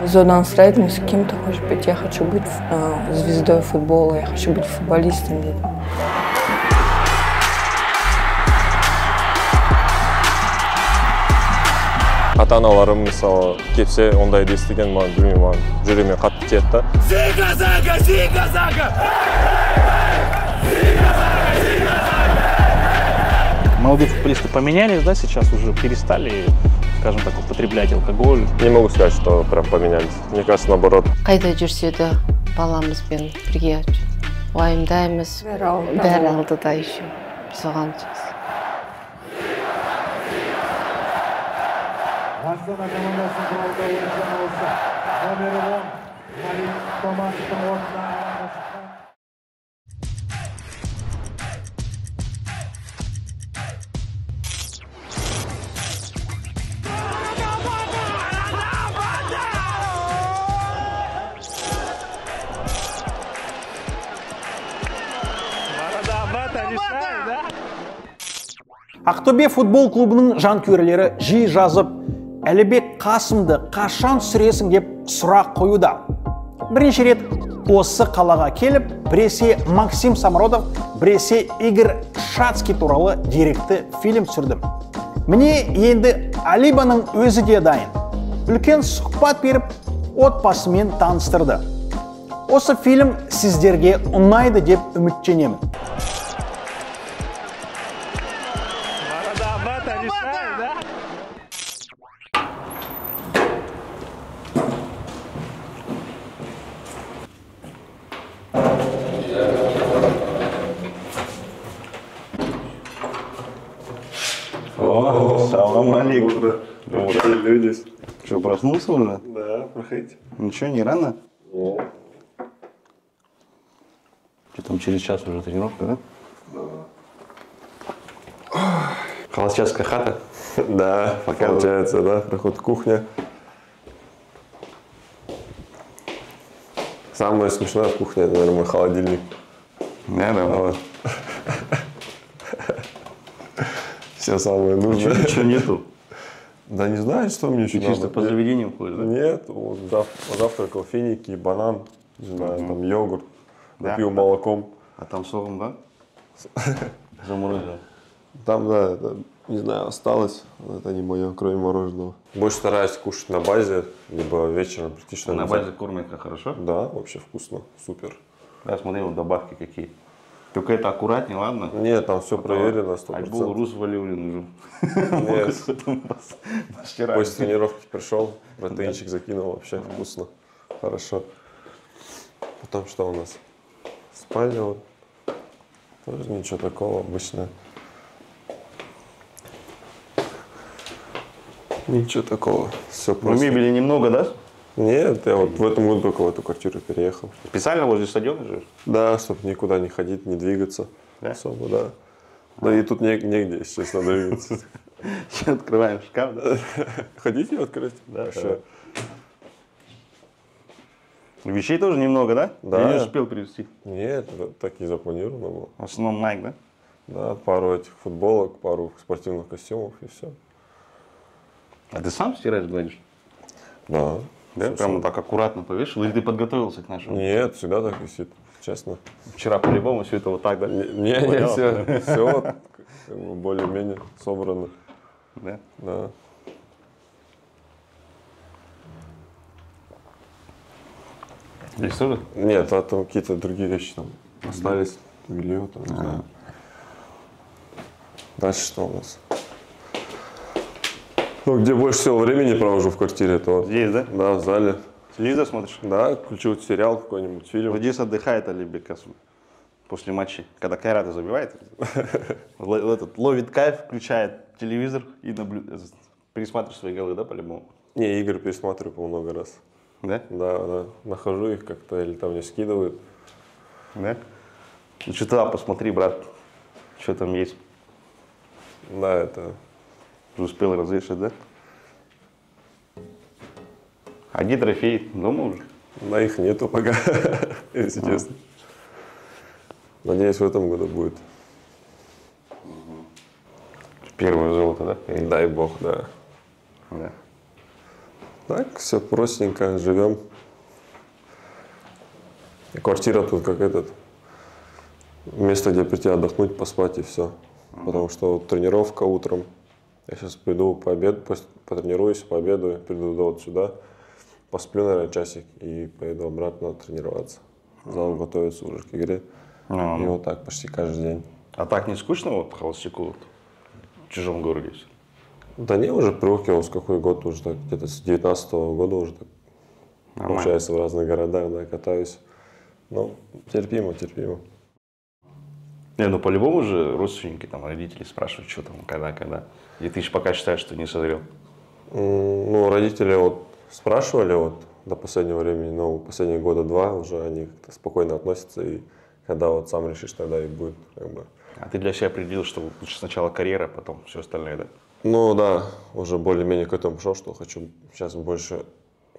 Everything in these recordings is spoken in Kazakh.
Зордан Строительниц, кем ты хочешь быть? Я хочу быть звездой футбола, я хочу быть футболистом. Ата-аналарым мысалы келсе ондайды естіген, маған білмеймін, маған жүрегіме қатты тиеді да. Зига-зага! Зига-зага! Молодые футболисты поменялись, да, сейчас уже перестали, скажем так, употреблять алкоголь. Не могу сказать, что прям поменялись. Мне кажется, наоборот. Қайда жүрсе де баламызбен бірге уайымдаймыз. Бәрі алдыда еще. Соған Астана командасының құралда ойыншан olsa, номері 10, Малик Томасовтың орнына алаңға шыққан. Ақтөбе футбол клубының жанкүйерлері жиі жазып, Әлібек Қасымды қашан түсіресің деп сұрақ қоюда. Бірнеше рет осы қалаға келіп, біресе Максим Самародов, біресе Игорь Шацкий туралы деректі фильм түсірдім. Міне енді Алибаның өзі де дайын. Үлкен сұхбат беріп, отбасымен таныстырды. Осы фильм сіздерге ұнайды деп үміттенемін. Салам алейкум. Люди. Что, проснулся уже? Да, проходите. Ничего, не рано? Нет. Что там, через час уже тренировка, да? Холостяцкая хата? Да, получается, да, проход кухня. Самое смешное в кухне, это, наверное, мой холодильник. Да. Вот. Все самое нужное. Ничего нету? Да не знаю, что мне еще Ты чисто надо. по заведениям ходишь, да? Нет, вот позавтракал финики, банан, не знаю, там йогурт, Да. напил молоком. А там соком, да? Заморозил. Там, да, это, не знаю, осталось, это не мое, кроме мороженого. Больше стараюсь кушать на базе, либо вечером прийти что-то. На базе кормят как хорошо? Да, вообще вкусно, супер. Я смотрел добавки какие. Только это аккуратнее, ладно? Нет, там все проверено, 100%. Альбол Рус Валиулин Нет. уже. После тренировки пришел, протеинчик закинул, вообще вкусно, хорошо. Потом что у нас? Спальня вот. Тоже ничего такого, обычно. Ничего такого, все Ну, просто. мебели немного, да? Нет, я вот в этом году только в эту квартиру переехал. Специально возле стадиона живешь? Да, чтобы никуда не ходить, не двигаться. Да? Особо, да. Да и тут негде, если честно, двигаться. Сейчас открываем шкаф, да? Хотите открыть? Да, Вообще. Вещей тоже немного, да? Да. Я не успел привезти. Нет, это так и запланировано было. В основном Nike, да? Да, пару этих футболок, пару спортивных костюмов и все. А ты сам стираешь, гладишь? Да. Да? Всё Прямо сам. так аккуратно повешал? Или ты подготовился к нашему? Нет, всегда так висит, честно. Вчера по-любому все это вот так, да? Не, Понял? все вот как бы более-менее собрано. Да? Да. Здесь тоже? Нет, а там какие-то другие вещи там остались, белье там, не знаю. Дальше что у нас? Ну, где больше всего времени провожу в квартире, то Здесь, да? да, в зале. Телевизор смотришь? Да, включу сериал какой-нибудь, фильм. Вот здесь отдыхает Алибек Касым после матчей. Когда Кайрата забивает, ловит кайф, включает телевизор и пересматривает свои голы, да, по-любому? Не, игры пересматриваю много раз. Да? Да, нахожу их как-то или там мне скидывают. Да? Ну что туда посмотри, брат, что там есть. Да, это... Уже успел разрешить, да? А где трофей? Дома уже? На их нету пока, если честно. Надеюсь, в этом году будет. Первое золото, да? Дай бог, да. Да. Так, все простенько, живем. И квартира тут как место, где прийти отдохнуть, поспать и все. Потому что вот тренировка утром. Я сейчас приду потренируюсь, пообедаю, приду вот сюда, посплю, наверное, часик и поеду обратно тренироваться. Зал готовится уже к игре. И вот так почти каждый день. А так не скучно вот холостяку вот, в чужом городе? Да не, уже привык, я вот с какой год уже так, где-то с 19-го года уже так получается в разных городах, да, катаюсь. Ну, терпимо. Не, ну по-любому же родственники, там, родители спрашивают, что там, когда. И ты же пока считаешь, что не созрел. Ну, родители вот спрашивали вот до последнего времени, но последние года два уже они как-то спокойно относятся, и когда вот сам решишь, тогда и будет как бы. А ты для себя определил, что лучше сначала карьера, потом все остальное, да? Ну да, уже более-менее к этому пришел, что хочу сейчас больше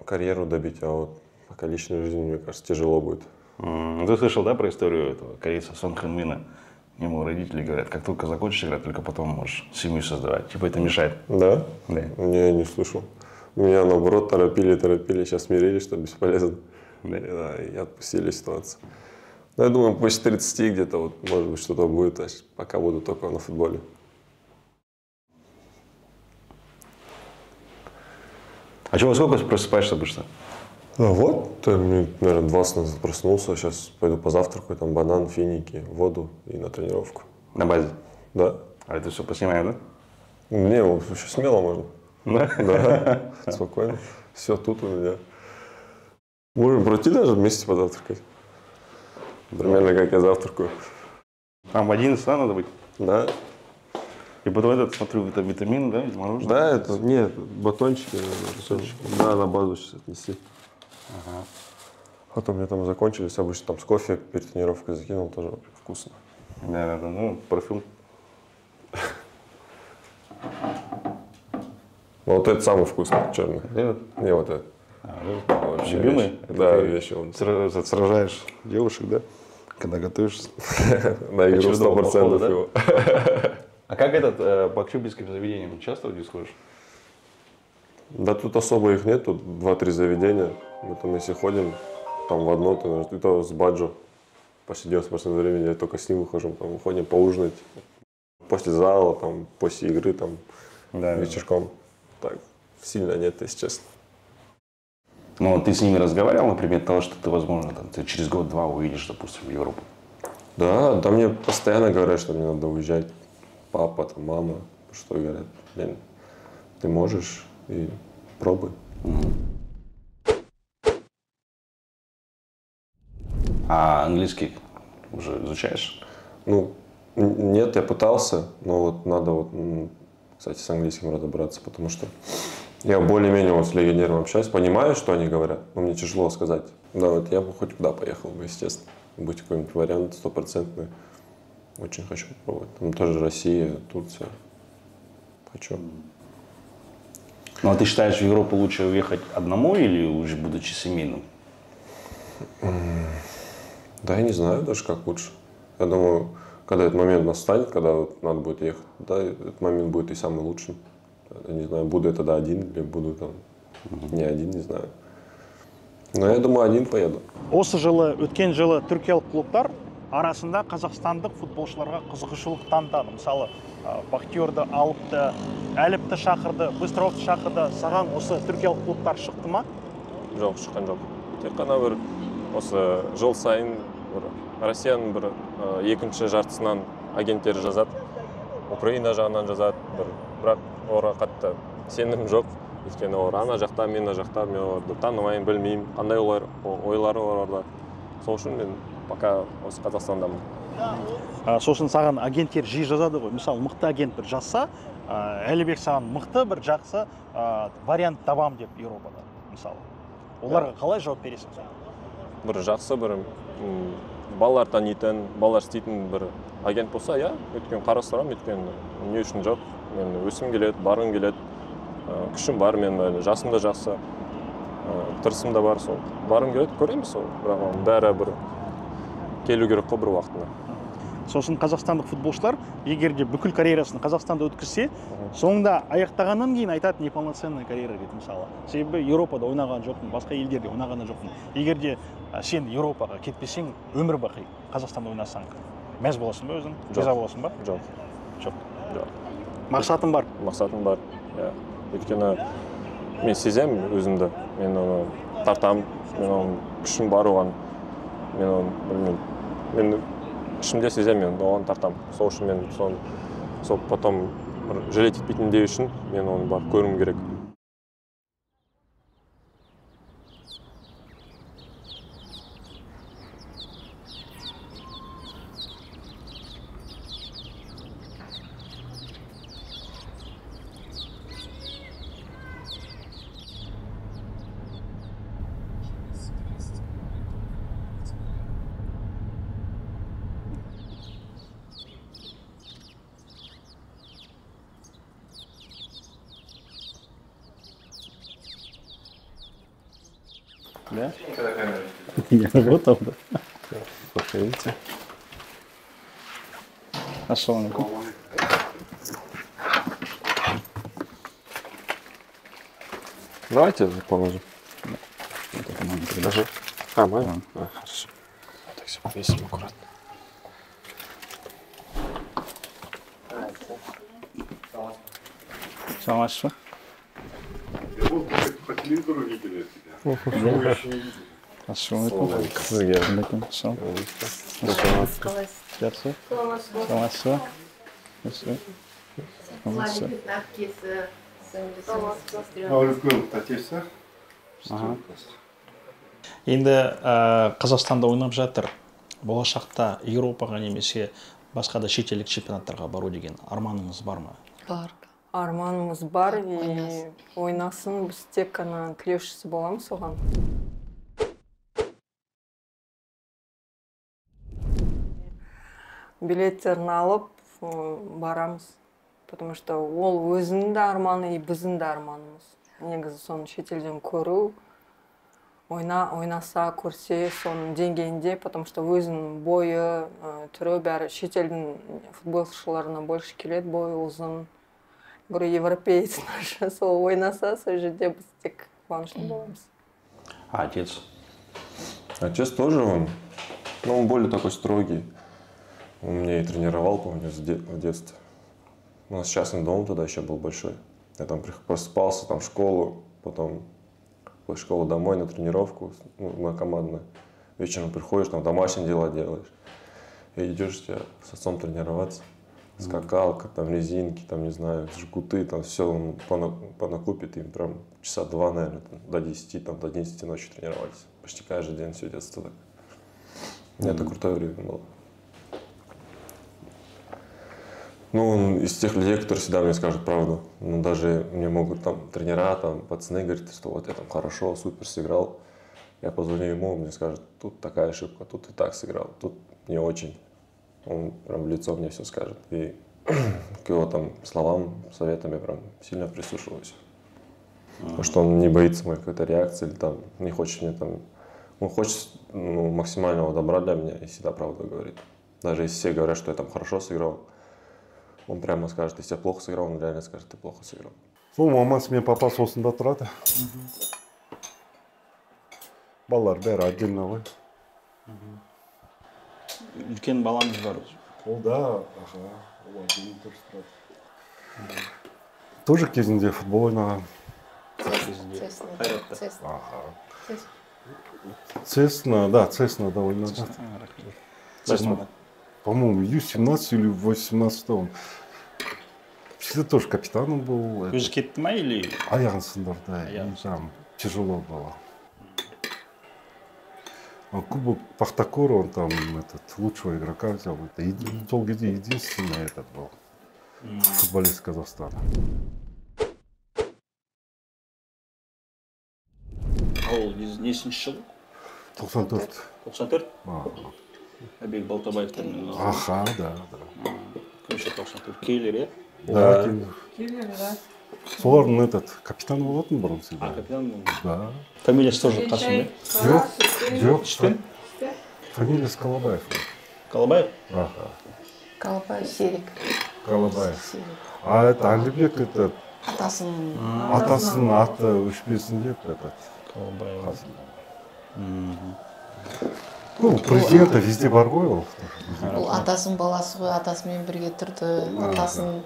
карьеру добить, а вот пока личной жизни, мне кажется, тяжело будет. Ты слышал, да, про историю этого корейца Сон Хэн Мина? Ему родители говорят, как только закончишь играть, только потом можешь семью создавать. Типа это мешает. Да? Да. Не слышал. Меня наоборот торопили, сейчас смирились, что бесполезно. Да. И отпустили ситуацию. Но я думаю, после 30 где-то вот, может быть, что-то будет, а пока буду только на футболе. А чего, сколько просыпаешься обычно? Вот, наверное, 20 назад проснулся, сейчас пойду позавтракаю, там банан, финики, воду и на тренировку. На базе? Да. А это все поснимаем, да? Не, вообще смело можно. Да? Да, спокойно. Все тут у меня. Можем пройти даже вместе позавтракать. Примерно как я завтракаю. Там в 11, да, надо быть? Да. И потом этот, смотрю, это витамин, да, из мороженого? Да, это, нет, батончики. Да, на базу сейчас отнеси. Ага. Потом мне там закончились, обычно там с кофе перед тренировкой закинул, тоже вкусно. Да, ну, парфюм. Вот это самый вкусный, черный. Этот? Не, вот это. Вообще Любимый? вещь. Да, вещи. Он Сражаешь девушек, да? Когда готовишься? на игру 100% его. А как этот по кубинским заведениям часто где сходишь? Да тут особо их нет, тут 2-3 заведения. Мы там если ходим, там в одно, то это с Баджо. Почти 90% времени я только с ним выхожу, там ходим поужинать. После зала, там, после игры, там, да, вечерком. Так, сильно нет, если честно. Ну, ты с ними разговаривал, например, того, что ты, возможно, там, ты через год-два уедешь, допустим, в Европу? Да, мне постоянно говорят, что мне надо уезжать. Папа, там, мама, что говорят, блин, ты можешь и пробуй. А английский уже изучаешь? Ну, нет, я пытался, но вот надо вот, кстати, с английским разобраться, потому что я более-менее вот с легионером общаюсь, понимаю, что они говорят, но мне тяжело сказать. Да, вот я бы хоть куда поехал бы, естественно. Быть какой-нибудь вариант стопроцентный. Очень хочу попробовать. Там тоже Россия, Турция. Хочу. Ну, а ты считаешь, в Европу лучше уехать одному или уже будучи семейным? Да, я не знаю даже, как лучше. Я думаю, когда этот момент настанет, когда вот надо будет ехать, да, этот момент будет и самый лучший. Я не знаю, буду я тогда один или буду там не один, не знаю. Но я думаю, один поеду. Осы жылы, өткен жылы түркиялық клубтар арасында қазақстандық футболшыларға қызығушылық танытады. Мысалы, Бахтиерді алыпты, Әліпті шақырды, Быстровты шақырды. Саған осы түркиялық клубтар шықты ма? Жоқ, шыққан жоқ. Тек қана бір осы жыл сайын бір Россияның бір екінші жартысынан агенттері жазады. Украина жағынан жазады, бірақ оларға қатты сенім жоқ. Өйткені олар ана жақта, мен ана жақта, мен оларды танымаймын, білмеймін, қандай ойлары оларда. Сол үшін мен пока осы Қазақстандамын. Сосын саған агенттер жиі жазады ғой. Мысалы, мықты агент бір жазса, Әлібек саған мықты бір жақсы вариант табам деп Европада, мысалы. Оларға қалай жауап бересің? Бір жақсы, бір балалар танитын, балалар істейтін бір агент болса, я өткен қарастырамын, өткен не үшін жоқ. Мен өсім келеді, барғым келеді, күшім бар, мен жасым да жақсы, тырысым да бар, сол. Барғым келеді, көреміз сол. Бірақ бәрі бір келу керек қой бір уақытында. Сосын қазақстандық футболшылар, егер де бүкіл карьерасын Қазақстанда өткізсе, соңында аяқтағаннан кейін айтады неполноценная карьера дейді мысалы. Себебі Еуропада ойнаған жоқпын, басқа елдерде ойнаған жоқпын. Егер де сен Еуропаға кетпесең, өмір бақи Қазақстанда ойнасаң, мәз боласың ба өзің? Риза боласың ба? Жоқ. Жоқ. Жоқ. Мақсатың бар. Мақсатым бар. Өйткені мен сеземін өзімді. Мен оны тартамын. Мен оның күшім бар оған. Мен оны білмеймін. Мен ішімде сеземін, мен оған тартамын. Сол үшін мен сол потом жалеть етпейтіндей үшін мен оны барып көруім керек. Да? Я готов. Проходите. Ассаламу алейкум. Давайте положим. Даже. А, мой? Хорошо. Так, все повесим аккуратно. Саламатсыз ба? По телевизору видели тебя. Ассаламу алейкум. Алейкум ассалам. Жақсы. Саламатсыз ба? Үлкен тәтесі. Енді Қазақстанда ойнап жатыр. Болашақта Еуропаға немесе басқа да шетелдік чемпионаттарға бару деген арманыңыз бар ма? Бар. Арманымыз бар, и ойнасын, біз тек қана тілеушісі боламыз оған. Билеттерін алып барамыз, потому что ол өзінің де арманы, и біздің де арманымыз. Негізі соны шетелден көру, ойнаса, көрсе, соның деңгейінде, потому что өзінің бойы, түрі бәрі шетелдің футболшыларына больше келеді, бойы ұзын. Говорю, европеец наш, сол ойнаса, сол жерде біз тек қуанышты боламыз. А отец? Отец тоже он более такой строгий. Он меня и тренировал, помню, в детстве. У нас частный дом тогда еще был большой. Я там просыпался там в школу, потом после школы домой на тренировку, на командную. Вечером приходишь, там домашние дела делаешь. И идешь с отцом тренироваться. Скакалка, там резинки, там, не знаю, жгуты, там все он понакупит. И прям часа 2, наверное, до 10, там, до 11 ночи тренировались. Почти каждый день, все детство так. Это крутое время было. Ну, он из тех людей, которые всегда мне скажут правду. Ну, даже мне могут там тренера, там, пацаны говорят, что вот я там хорошо, супер сыграл. Я позвоню ему, он мне скажет, тут такая ошибка, тут ты так сыграл, тут не очень. Он прям в лицо мне все скажет. И к его там словам, советам я прям сильно прислушиваюсь. Потому что он не боится моей какой-то реакции или там не хочет мне там... Он хочет максимального добра для меня и всегда правду говорит. Даже если все говорят, что я там хорошо сыграл, он прямо скажет, если я плохо сыграл, он реально скажет, ты плохо сыграл. Сол мамасы мен папасы осында тұрады. Балалар бәрі отдельно ғой. Үлкен балаңыз бар. Ол да, аха, ол отдельно тұрады. Тоже кезінде футбол ойнаған. Цеснада ойнаған. По-моему, Ю-17 или 18 он. Всегда тоже капитаном был. Өзі кетті ма или? Аяғын сындырды, там тяжело было. Кубок Пахтакора, он там лучшего игрока взял. Это в том году единственный этот был футболист Казахстана. Ол несінші жыл? 94. 94? Әбек Балтабаевтың. Аха, да. Кімше 94? Кейлер, е? Да, Кейлер, да. Солардың капитан болатын бұрын всегда. А, капитан? Да. Фамилиясы тоже Қасым, е? Жоқ. Фамилиясы Колобаев. Колобаев? Ага, Колобаев Серик. Колобаев. А это Алибек, это атасының аты өшпесін деп этот. Колобаев. Ну, президент везде бар ғой ол. Ол атасының баласы ғой, атасымен бірге тұрды. Атасын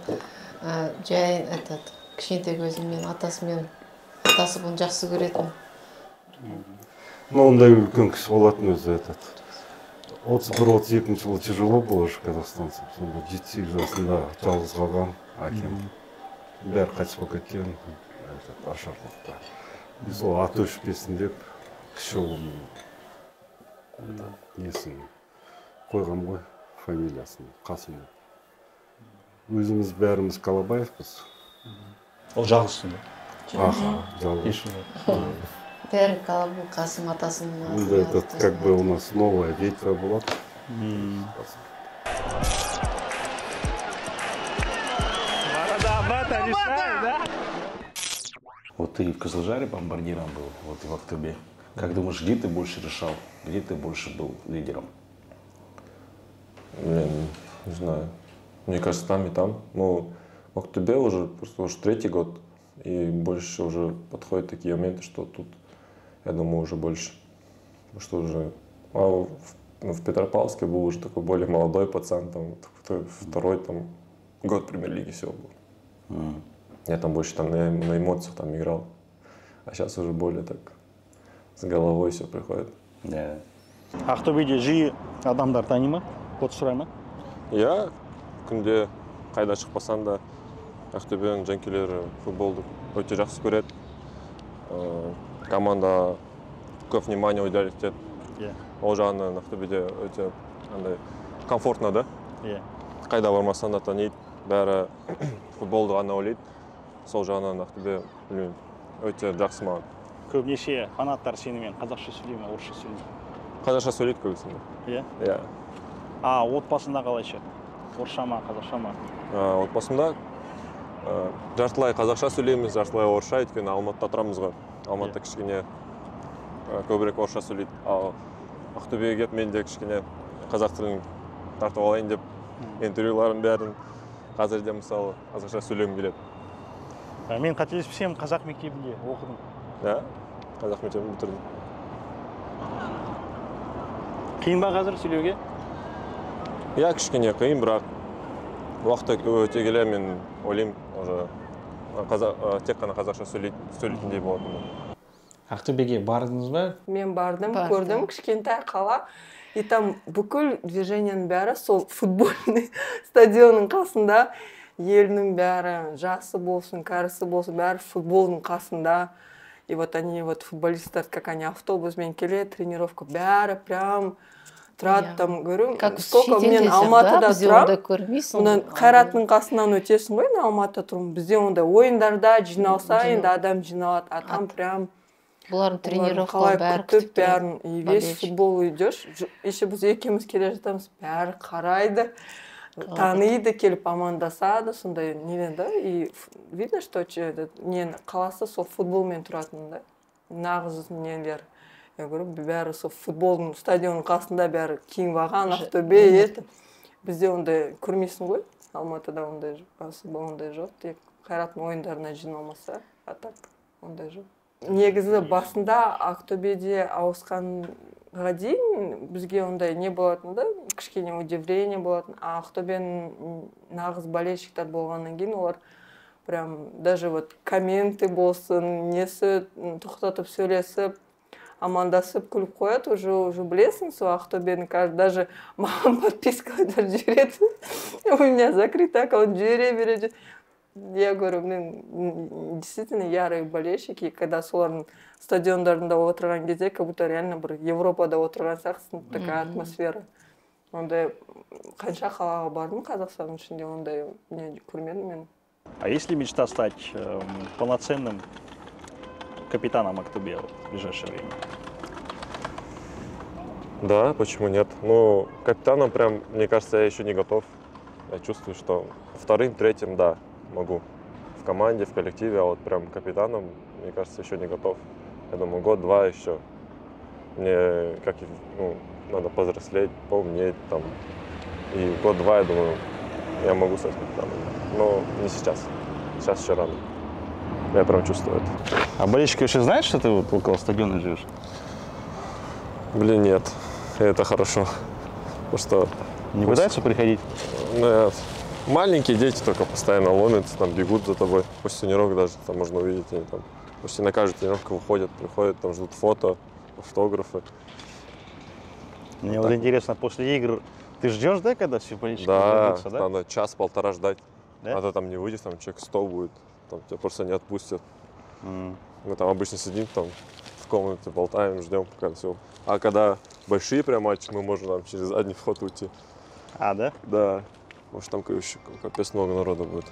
жай этот кішкентай көзімен атасы бұны жақсы көретін. Ну, ондай үлкен кісі болатын өзі этот. 31-32 жылы тяжело было же қазақстанцам. Сонда 7-8 жасында жалғыз қалған әкем. Бәрі қайтыс болып кеткен ашарқұлықта. Сол аты өшпесін деп кіші ұлым несін қойған ғой, фамилиясын, Қасым. Өзіміз бәріміз Колобаевпыз. Ол жалғызсың ба? Аха, жалғыз. Бәрі Колобаев, Қасым атасының Онда этот, как бы у нас новая ветра была. Вот ты в Кызылжаре бомбардиром был, вот в Актобе. Как думаешь, где ты больше решал? Где ты больше был лидером? Блин, не знаю. Мне кажется, там и там. Ну, в Актобе уже просто уже 3-й год. И больше уже подходят такие моменты, что тут, я думаю, уже больше. Что уже... в Петропавловске был уже такой более молодой пацан, там, второй там, год премьер-лиги всего был. Я там больше там на эмоциях там играл. А сейчас уже более так с головой все приходит. Да. Ақтөбеде жиі адамдар тани ма? Код сұрай ма? Я күнде қайда шықпасам да Ақтөбенің жанкелері футболды өте жақсы көреді. Команда көп внимание уделяет етеді. Ол жағынан Ақтөбеде өте комфортно, да? Қайда бармасаң да таниды, бәрі футболды ғана ойлайды. Сол жағынан Ақтөбе өте жақсы маған. Көбінесе фанаттар сенімен қазақша сөйлей ме, орысша сөйлей ме? Қазақша сөйлейді көбісінде. Иә? Иә. Отбасында қалайша? Орысша ма, қазақша ма? Отбасында жартылай қазақша сөйлейміз, жартылай орысша, өйткені Алматыда тұрамыз ғой. Алматыда кішкене көбірек орысша сөйлейді. Ал Ақтөбеге келіп мен де кішкене қазақ тілін тартып алайын деп интервьюларын бәрін қазірде мысалы қазақша сөйлегім келеді. Мен қателеспесем қазақ мектебінде оқыдым. Иә, қазақ мектебін бітірдім. Қиын ба қазір сөйлеуге? Иә, кішкене қиын, бірақ уақыт өте келе мен ойлаймын, тек қана қазақша сөйлейтіндей болатынмын. Ақтөбеге бардыңыз ба? Мен бардым, көрдім, кішкентай қала. И там бүкіл движенияның бәрі сол футбольный стадионның қасында. Елінің бәрі, жасы болсын, кәрісі болсын, бәрі футболдың қасында. И вот они, футболисттар, как они автобусмен келеді, тренировка бәрі прям тұрады там, говорю, сколько мен Алматыда тұрам, Қайраттың қасынан өтесің ғой, Алматыда тұрмын. Бізде онда ойындарда жиналса, енді адам жиналады, а там прям бұлардың тренировка бәрі күтіп, бәрін, и весь футбол идешь. Еще біз екеуміз келе жатамыз, бәрі қарайды, таниды, келіп амандасады, сондай неден да. И видно, что қаласы сол футболмен тұратын да. Нағыз нелер. Я говорю, бәрі сол футболдың стадионның қасында бәрі киініп алған, Ақтөбе еді. Бізде ондай көрмейсің ғой, Алматыда ондай жоқ. Тек Қайраттың ойындарына жиналмаса, а так ондай жоқ. Негізі басында Ақтөбеде ауысқанға дейін бізге ондай не болатын да, кішкене удивление болатын. А Ақтөбенің нағыз болельщиктар болғаннан кейін олар прям даже комменты болсын, несі тоқтатып сөйлесіп, амандасып күліп қояды, уже білесің, сол Ақтөбенің даже маған подпискалар жібереді. У меня закрытый аккаунт жүре береді. Я говорю, действительно ярые болельщики, когда солардың стадиондарында отырған кезде, как будто реально бір Европада отырған сияқтысың, такая атмосфера. Ондай қанша қалаға бардым Қазақстанның ішінде, ондай не көрмедім мен. А есть ли мечта стать полноценным капитаном Актобе в ближайшее время? Да, почему нет? Ну, капитаном прям, мне кажется, я еще не готов. Я чувствую, что вторым, третьим, да, могу. В команде, в коллективе, а вот прям капитаном, мне кажется, еще не готов. Я думаю, год-два еще. Мне, надо повзрослеть, поумнеть там. И год-два, я думаю, я могу стать капитаном. Но не сейчас. Сейчас еще рано. Я прям чувствую это. А болельщики вообще знают, что ты вот около стадиона живешь? Блин, нет. И это хорошо. Потому что Не пытаются приходить? ну, маленькие дети только постоянно ломятся, там бегут за тобой. После тренировок даже там можно увидеть, они там почти на каждую тренировку выходят, приходят, там ждут фото, автографы. Мне вот интересно, после игр ты ждешь, да, когда все болельщики Да, разойдутся, да? надо час-полтора ждать. Да? А то там не выйдешь, там человек 100 будет, там тебя просто не отпустят. М. Мы там обычно сидим там в комнате, болтаем, ждем, пока все. А когда большие прям матчи, мы можем там через задний вход уйти. А, да? Да, может там капец много народа будет.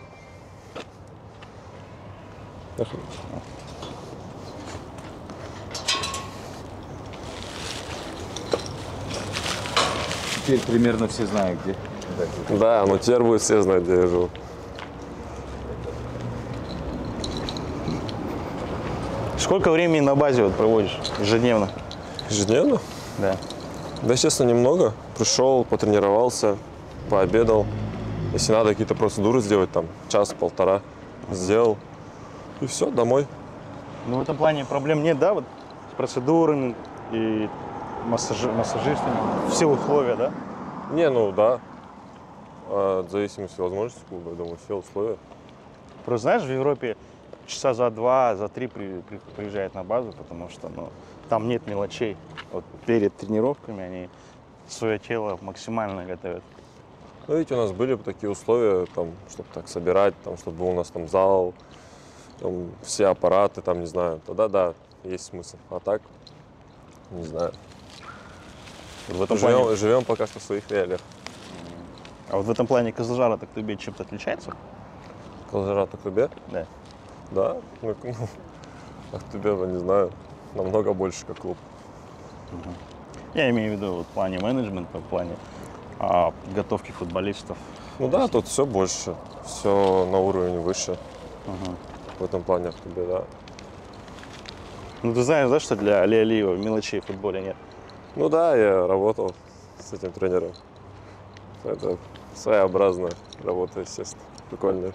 Теперь примерно все знают, где. Да, но теперь будет все знать, где я живу. Сколько времени на базе вот проводишь ежедневно? Ежедневно? Да. Да, честно, немного. Пришел, потренировался, пообедал. Если надо какие-то процедуры сделать, там, час-полтора сделал. И все, домой. Ну, в этом плане проблем нет, да, вот с процедурами и массажистами? Все условия, да? Не, ну да. В зависимости от возможностей клуба, я думаю, все условия. Просто знаешь, в Европе часа за 2, за 3 приезжают на базу, потому что ну, там нет мелочей. Вот перед тренировками они свое тело максимально готовят. Ну, видите, у нас были бы такие условия, там, чтобы так собирать, там, чтобы был у нас там зал, там, все аппараты, там, не знаю, тогда да, есть смысл. А так, не знаю. Вот в этом плане, Живем пока что в своих реалиях. а вот в этом плане Кызылжар от Актубе чем-то отличается? Калжара Токтубе? Да. Да, ну, Токтубе, не знаю, намного больше как клуб. Я имею в виду вот, в плане менеджмента, в плане подготовки футболистов. Ну да, тут все больше, все на уровень выше. В этом плане Токтубе, да. Ну ты знаешь, да, что для Али Алиева мелочей в футболе нет? Ну да, я работал с этим тренером. Это своеобразная работа, естественно, прикольная.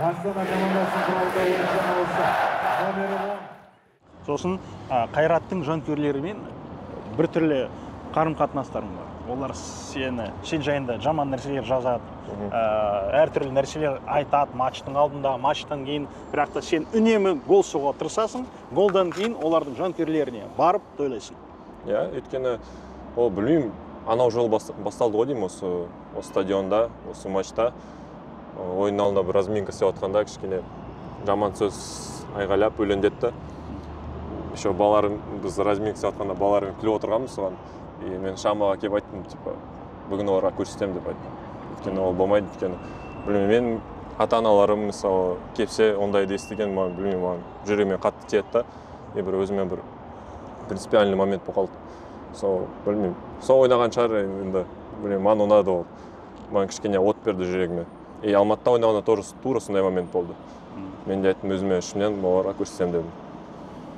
Астана командасын құралда ойыншыдан ауысты. Номері 10. Сосын Қайраттың жанкүйерлерімен біртүрлі қарым-қатынастарым бар. Олар сен жайында жаман нәрселер жазады, әртүрлі нәрселер айтады матчтың алдында, матчтан кейін, бірақ та сен үнемі гол соғуға тырысасың, голдан кейін олардың жанкүйерлеріне барып тойлайсың. Иә, өйткені ол білмеймін, анау жол басталды ғой деймін осы стадионда, осы матчта. Ойын алдында бір разминка істеп жатқанда кішкене жаман сөз айғайлап өлеңдетті. Еще балаларым, біз разминка жасатқанда балалармен күліп отырғанбыз соған. И мен Шамаға келіп айттым, типа, бүгін оларға көрсетемін деп айттым. Өйткені ол болмайды, өйткені білмеймін, мен ата-аналарым мысалы келсе ондайды естіген, маған білмеймін, маған жүрегіме қатты тиеді да. И бір өзіме бір принципиальный момент болып қалды. Сол білмеймін, сол ойнаған шығар енді, білмеймін, маған ұнады ол. Маған кішкене от берді жүрегіме. И Алматыда ойнағанда тура сондай момент болды. Мен де айттым өзіме ішімнен оларға көрсетемін дедім.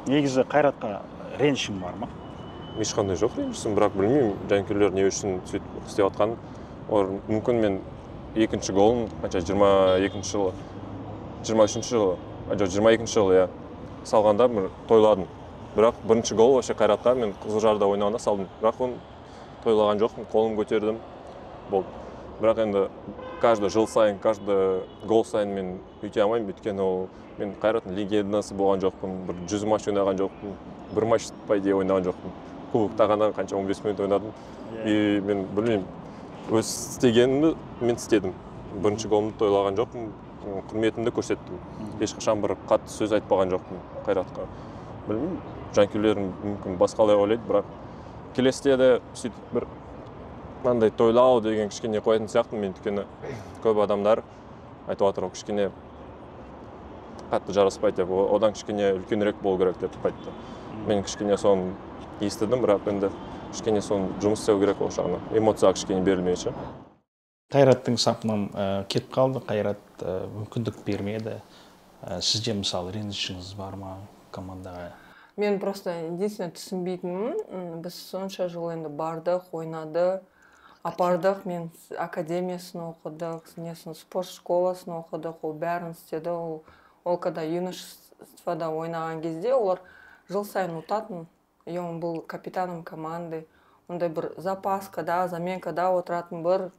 Негізі Қайратқа ренішің бар ма? Ешқандай жоқ ренішім, бірақ білмеймін, жанкүйерлер не үшін сөйтіп істеп жатқанын. Олар мүмкін мен екінші голын, қанша 22-ші жылы, 23-ші жылы, жоқ 22-ші жылы, иә, салғанда бір тойладым. Бірақ бірінші гол вообще Қайратта мен Қызылжарда ойнағанда салдым. Бірақ оны тойлаған жоқпын, қолым көтердім. Болды. Бірақ енді каждый жыл сайын, каждый гол сайын мен өйте алмаймын, өйткені ол мен Қайраттың легендасы болған жоқпын, бір 100 матч ойнаған жоқпын, бір матч по идее ойнаған жоқпын. Кубокта ғана қанша 15 минут ойнадым. И мен білмеймін, өз істегенімді мен істедім. Бірінші голымды тойлаған жоқпын, құрметімді көрсеттім. Ешқашан бір қатты сөз айтпаған жоқпын Қайратқа. Білмеймін, жанкүйерлерім мүмкін басқалай ойлайды, бірақ келесіде де сөйтіп бір мынандай тойлау деген кішкене қоятын сияқтымын мен, өйткені көп адамдар айтып жатыр, кішкене қатты жараспайды деп, одан кішкене үлкенірек болу керек деп айтты. Мен кішкене соны естідім, бірақ енді кішкене соны жұмыс істеу керек ол жағынан. Эмоцияға кішкене берілмейді. Қайраттың сапынан кетіп қалды, Қайрат мүмкіндік бермеді. Сізде мысалы ренішіңіз бар ма командаға? Мен просто единственное түсінбейтінмін, біз сонша жыл енді бардық, ойнады, апардық, мен академиясын оқыдық, спорт школасын оқыдық, ол бәрін істеді. Ол когда юношествода ойнаған кезде олар жыл сайын ұтатын. И он был капитаном команды. Ондай бір запаскада, заменкада отыратын бір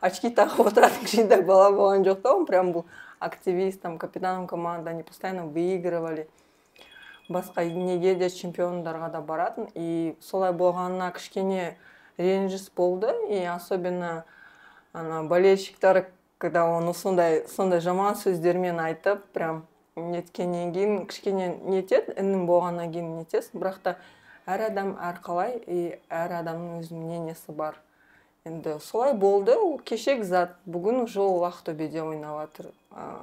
очки тағып отыратын кішкентай бала болған жоқ та, он прям был активистом, капитаном команды, они постоянно выигрывали. Басқа неге де чемпиондарға да баратын. И солай болғанына кішкене ренжіс болды. И особенно болельщиктар, когда оны сондай жаман сөздермен айтып, прям неткеннен кейін кішкене нетеді, інім болғаннан кейін нетесің. Бірақ та әр адам әрқалай, и әр адамның өз мнениесі бар. Енді солай болды, ол кешек зат. Бүгін уже ол Ақтөбеде ойнап жатыр.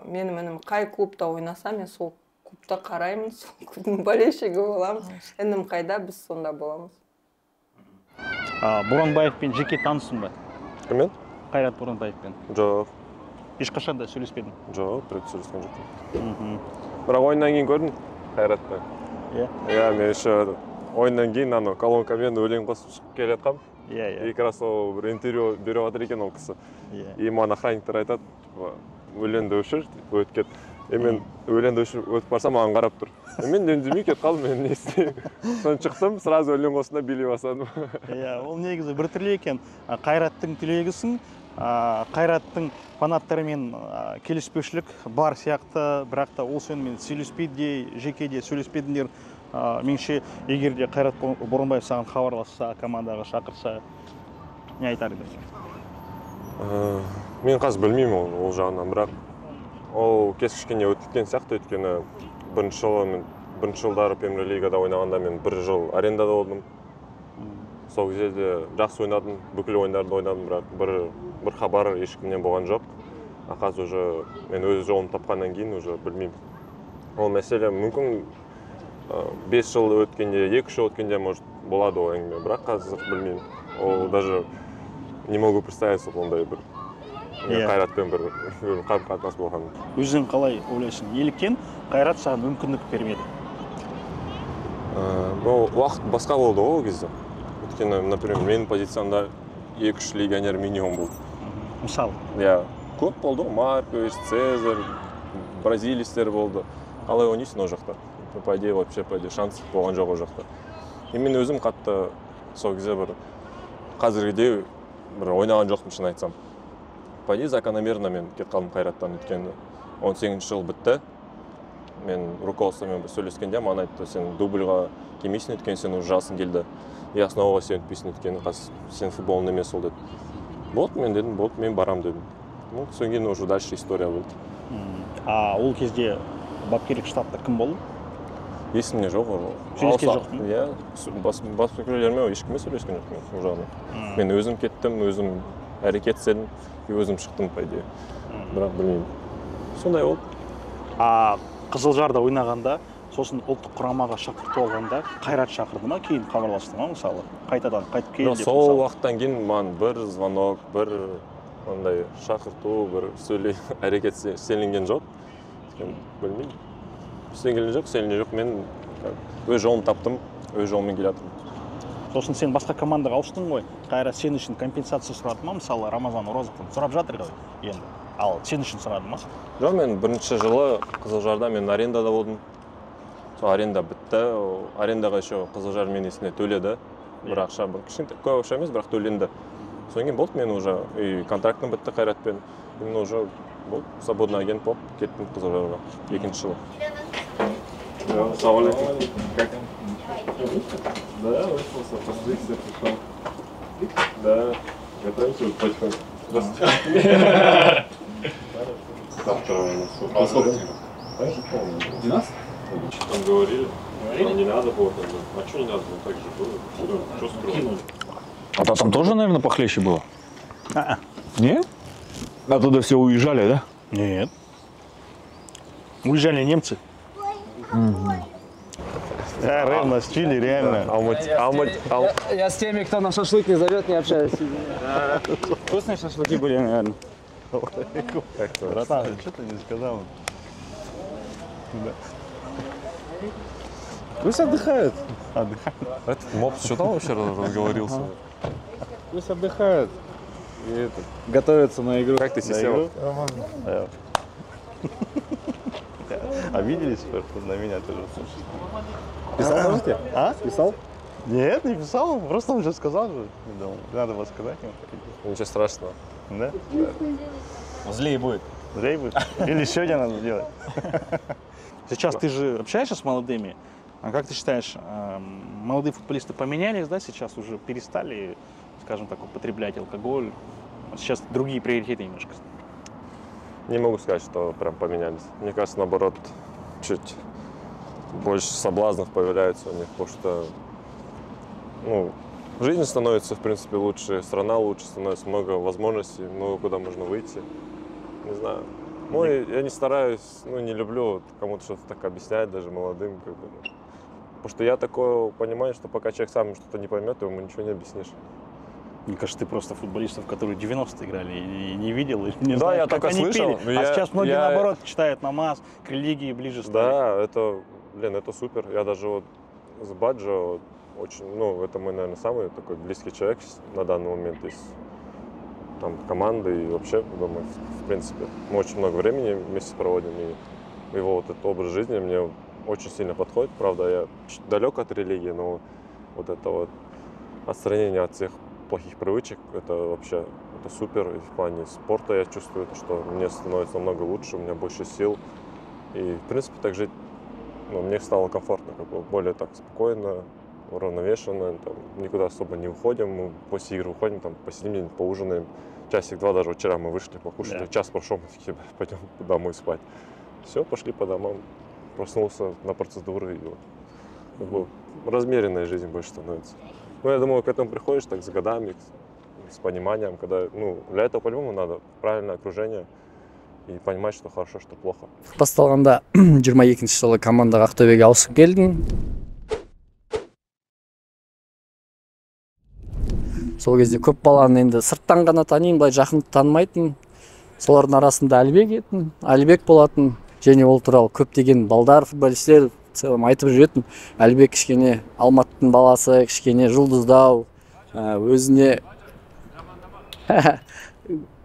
Менің інім қай клубта ойнаса, мен сол клубта қараймын, сол клубтың болельщигі боламыз. Інім қайда, біз сонда боламыз. Боранбаевпен жеке танысың ба? Кіммен? Қайрат Боранбаевпен. Жоқ. Ешқашан да сөйлеспедің? Жоқ, бірге сөйлескен жоқпын. Бірақ ойыннан кейін көрдім Қайратты. Иә, мен еще ойыннан кейін колонкамен өлең қосып шығып келе жатқам. И как раз ол бір интервью беріп жатыр екен ол кісі. И маған охранниктер айтады, өлеңді өшір, өтіп кет. Мен өлеңді өтіп барсам, маған қарап тұр. Мен үндемей кетіп қалдым, мен не істеймін. Соны шықтым, сразу өлең қосында билей бастадым. Ол негізі бір түрлі екен. Қайраттың түлегісің, Қайраттың фанаттарымен келіспеушілік бар сияқты, бірақ та ол сенімен сөйлеспейді, жекеде сөйлеспедіңдер. Меніңше, егер де Қайрат Боранбаев саған хабарласса, командаға шақырса, не айтар еді? Мен қазір білмеймін ол жағынан, бірақ ол кешкене өткен сияқты, өйткені бірінші жылдары Премьер лигада ойнағанда мен бір жыл арендада болдым. Сол кезде жақсы ойнадым, бүкіл ойындарды ойнадым, бірақ бір хабар ешкімнен болған жоқ. Қазір уже мен өз жолым тапқаннан кейін уже білмеймін. Ол мәселе мүмкін 5 жыл өткенде, 2 жыл өткенде может болады ол әңгіме, бірақ қазір білмеймін. Ол даже не могу представиться ондай бір Қайратпен бір қарым-қатынас болған. Өзің қалай ойлайсың? Неліктен Қайрат саған мүмкіндік бермеді? Уақыт басқа болды ол кезде. Өйткені, например, менің позициямда 2-3 легионер минимум болды. Мысалы? Иә, көп болды, Маркович, Цезарь, бразилистер болды. Қалай ойнайсың ол жақта? По идее, вообще, шанс болған жоқ ол жақта. И мен өзім қатты сол кезде бір қазіргідей бір ойнаған жоқпын шын айтсам. По идее, закономерно мен кетіп қалдым Қайраттан, өткенде 18 жыл бітті. Мен руководствомен сөйлескенде маған айтты, сен дубльға келмейсің, өткен сен уже жасың келді. И основаға сен өтпейсің, өткен сен футболын емес ол деді. Болды, мен дедім, болды, мен барам дедім. Соң кейін уже дальше история болды. Ол кезде бапкерлік штабта кім болды? Есімде жоқ ол. Сөйлескен жоқпын. Иә, баспасөкерлермен ешкіммен сөйлескен жоқпын сол жағынан. Мен өзім кеттім, өзім әрекет істедім, өзім шықтым по идее. Бірақ білмеймін. Сондай болды. Қызылжарда ойнағанда, сосын ұлттық құрамаға шақыртып алғанда, Қайрат шақырды ма, кейін хабарласты ма мысалы? Қайтадан қайтып келді деп. Сол уақыттан кейін маған бір звонок, бір андай шақырту, бір сөйлей әрекет істелінген жоқ. Білмеймін. Істелінген жоқ, мен өз жолымды таптым, өз жолыммен келе жатырмын. Сосын сен басқа командаға ауыстың ғой. Қайрат сен үшін компенсация сұрады ма? Мысалы, Рамазан Оразовтан сұрап жатыр ғой енді. Ал сен үшін сұрады ма? Жоқ, мен бірінші жылы Қызылжарда мен арендада болдым. Сол аренда бітті. Арендаға еще Қызылжар мен есіне төледі. Бір ақша, кішкентай көп ақша емес, бірақ төленді. Содан кейін болды, мен уже контрактым бітті Қайратпен. Мен уже болды, свободный агент болып кеттім Қызылжарға екінші жылы. Ассалаумалейкум. Как? Да, выспался, постригся, пришел. Да, готовимся потихоньку. Здравствуйте. Завтра у нас. А сколько тебе? 12? Там говорили. Не надо было. А что не надо было? Так же было. Что скрывать? А там тоже, наверное, похлеще было? Нет? Оттуда все уезжали, да? Нет. Уезжали немцы. Ревность в Чили, реально. Я с теми, кто на шашлык не зовет, не общаюсь. Вкусные шашлыки были, наверное. Как-то. Братан, что ты не сказал? Пусть отдыхают. Этот мопс что там вообще разговорился? Пусть отдыхают. И готовятся на игру. Как ты сел? Обиделись, что на меня тоже. Писал, можете? Писал? Нет, не писал. Просто он же сказал, что не думал. Надо было сказать ему. Ничего страшного. Да? Злее будет. Злее будет. Или сегодня надо делать. Сейчас ты же общаешься с молодыми. А как ты считаешь, молодые футболисты поменялись, да? Сейчас уже перестали, скажем так, употреблять алкоголь. Сейчас другие приоритеты немножко. Не могу сказать, что прям поменялись. Мне кажется, наоборот, чуть больше соблазнов появляется у них, потому что жизнь становится, в принципе, лучше, страна лучше, становится много возможностей, много куда можно выйти. Не знаю. Я не стараюсь, не люблю кому-то что-то так объяснять, даже молодым. Потому что я такое понимаю, что пока человек сам что-то не поймет, ему ничего не объяснишь. Мне кажется, ты просто футболистов, которые 90-е играли, и не видел, и не да, знаешь, я как только они слышал. пели. А сейчас многие, наоборот, читают намаз, к религии ближе стали. Да, это супер. Я даже с Баджо очень, это мой, наверное, самый такой близкий человек на данный момент из команды и вообще, думаю, в принципе. Мы очень много времени вместе проводим, и его этот образ жизни мне очень сильно подходит. Правда, я далек от религии, но это отстранение от всех плохих привычек, это супер. И в плане спорта я чувствую, что мне становится намного лучше, у меня больше сил. И, в принципе, так жить, мне стало комфортно, более так спокойно, уравновешенно. Никуда особо не уходим, мы после игры уходим, посидим, поужинаем. Часик-два, даже вчера мы вышли, покушали, час прошел, мы такие, пойдем домой спать. Все, пошли по домам, проснулся на процедуры, и размеренная жизнь больше становится. Я думаю, к этому приходишь так с годами, с пониманием, когда, для этого по-любому надо правильное окружение и понимать, что хорошо, что плохо. Басталғанда 22-ші жылы командаға Ақтөбеге ауысып келдім. Сол кезде көп баланы енді сырттан ғана танимын, былай жақын танымайтын. Солардың арасында Әлібек болатын, және ол туралы көптеген балдар, футболистер целом айтып жүретін. Әлібек кішкене Алматының баласы, кішкене жұлдыздау, өзіне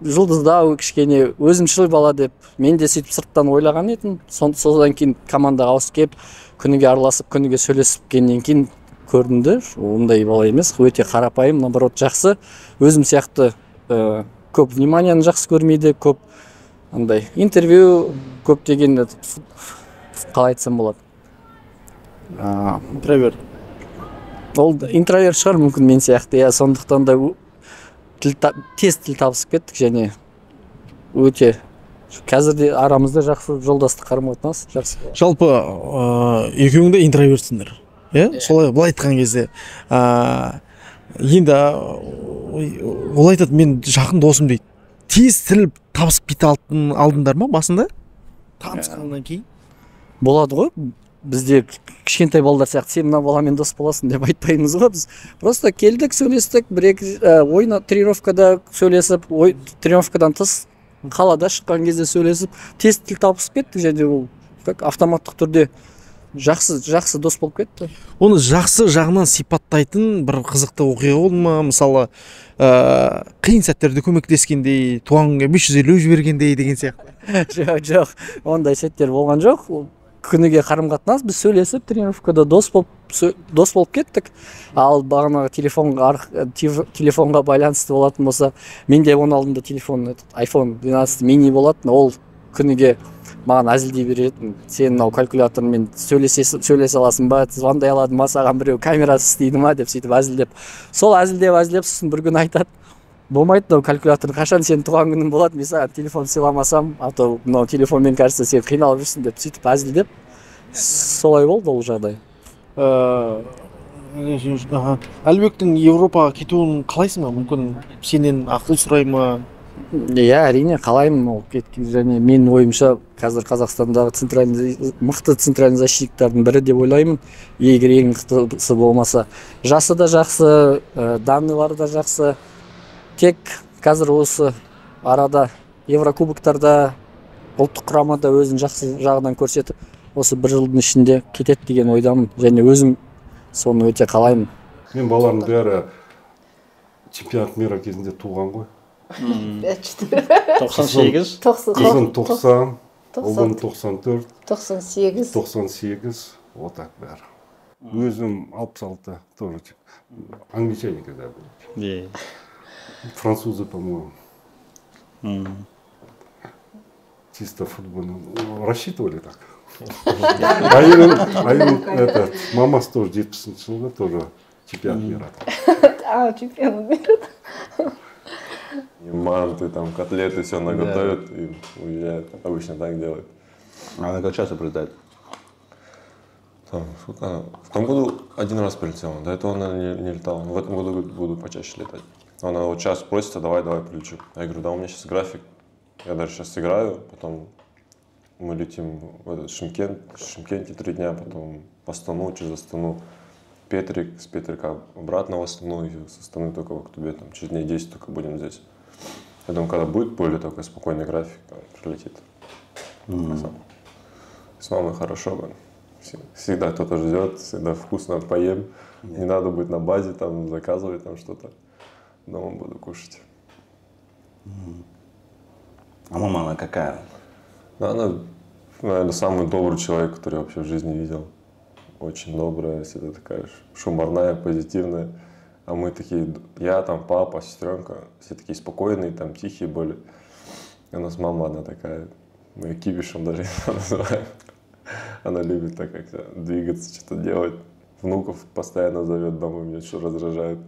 жұлдыздау, кішкене өзімшіл бала деп мен де сөйтіп сырттан ойлаған едім. Содан кейін командаға ауысып келіп, күніге араласып, күніге сөйлесіп келгеннен кейін көрінді. Ондай бала емес, өте қарапайым, наоборот жақсы. Өзім сияқты көп вниманияны жақсы көрмейді, көп андай интервью, көп деген қалай айтсам болады. Интроверт. Ол интроверт шығар мүмкін мен сияқты. Сондықтан да тез тіл табысып кеттік, және өте қазір де арамызда жақсы жолдастық қарым қатынас жақсы. Жалпы екеуің де интровертсіңдер, иә? Солай былай айтқан кезде енді ол айтады, мен жақын досым дейді. Тез тіріліп табысып кете алдыңдар ма басында? Танысқаннан кейін? Болады ғой. Бізде кішкентай балдар сияқты сен мына баламен дос боласың деп айтпаймыз ғой. Біз просто келдік, сөйлестік, бір-екі ойна тренировкада сөйлесіп, тренировкадан тыс қалада шыққан кезде сөйлесіп, тез тіл табысып кеттік, және ол автоматтық түрде жақсы дос болып кетті. Оны жақсы жағынан сипаттайтын бір қызықты оқиға болды ма? Мысалы, қиын сәттерде көмектескендей, туған күнге 550 жібергендей деген сияқты. Жоқ, ондай сәттер болған жоқ. Күніге қарым қатынас, біз сөйлесіп, тренировкада дос болып кеттік. Ал бағанағы телефонға байланысты болатын болса, менде оның алдында телефон iPhone 12 мини болатын, ол күніге маған әзілдей беретін. Сен мынау калькулятормен сөйлесе аласың ба, звондай аладың ба, саған біреу камерасы істейді ма деп сөйтіп әзілдеп. Сол әзілдеп сосын бір күн айтады, болмайды, мынау калькулятор, қашан сен туған күнің болады, мен саған телефон сыйламасам, а то мынау телефонмен кажется сен қиналып жүрсің деп сөйтіп әзілдеп. Солай болды ол жағдай. Әлібектің Европаға кетуін қалайсың ба? Мүмкін сенен ақыл сұрай ма? Иә, әрине қалаймын ол кеткен. Және менің ойымша қазір Қазақстандағы мықты центральный защитниктардың бірі деп ойлаймын. Егер ең мықтысы болмаса, жасы да жақсы, данныйлары да жақсы. Тек қазір осы арада Еврокубоктарда ұлттық құрамада өзін жақсы жағынан көрсетіп, осы бір жылдың ішінде кетеді деген ойдамын, және өзім соны өте қалаймын. Мен балалардың бәрі чемпионат мира кезінде туған ғой. 98, 90, ұлым 94, 98, вот так бәрі. Өзім 66-та тоже англичане когда были. Французы, по-моему. Чисто футбольно. Рассчитывали так. А мамасы тоже 70-ші жылғы тоже чемпионат мира. Чемпионат мира. И манты, там, котлеты, все наготовят и уезжают. Обычно так делают. А она как часто прилетает? Там, сколько? В том году один раз прилетела, до этого она не летала. В этом году буду почаще летать. Она вот сейчас просится, давай прилечу. Я говорю, да, у меня сейчас график. Я даже сейчас сыграю, потом мы летим в этот Шымкент. В Шымкенте 3 дня, потом в Астану, через Астану Петрик, с Петрика обратно в Астану, и с Астаны только в Актубе, там, через дней 10 только будем здесь. Я думаю, когда будет более такой спокойный график, прилетит. С мамой хорошо, всегда кто-то ждет, всегда вкусно поем. Не надо быть на базе, там, заказывать там что-то. Дома буду кушать. А мама она какая? Она, наверное, самый добрый человек, который я вообще в жизни видел. Очень добрая, всегда такая шуморная, позитивная. А мы такие, я там, папа, сестренка, все такие спокойные, там, тихие были. И у нас мама одна такая, мы ее кипишем даже называем. Она любит так как-то двигаться, что-то делать. Внуков постоянно зовет домой, меня что раздражает.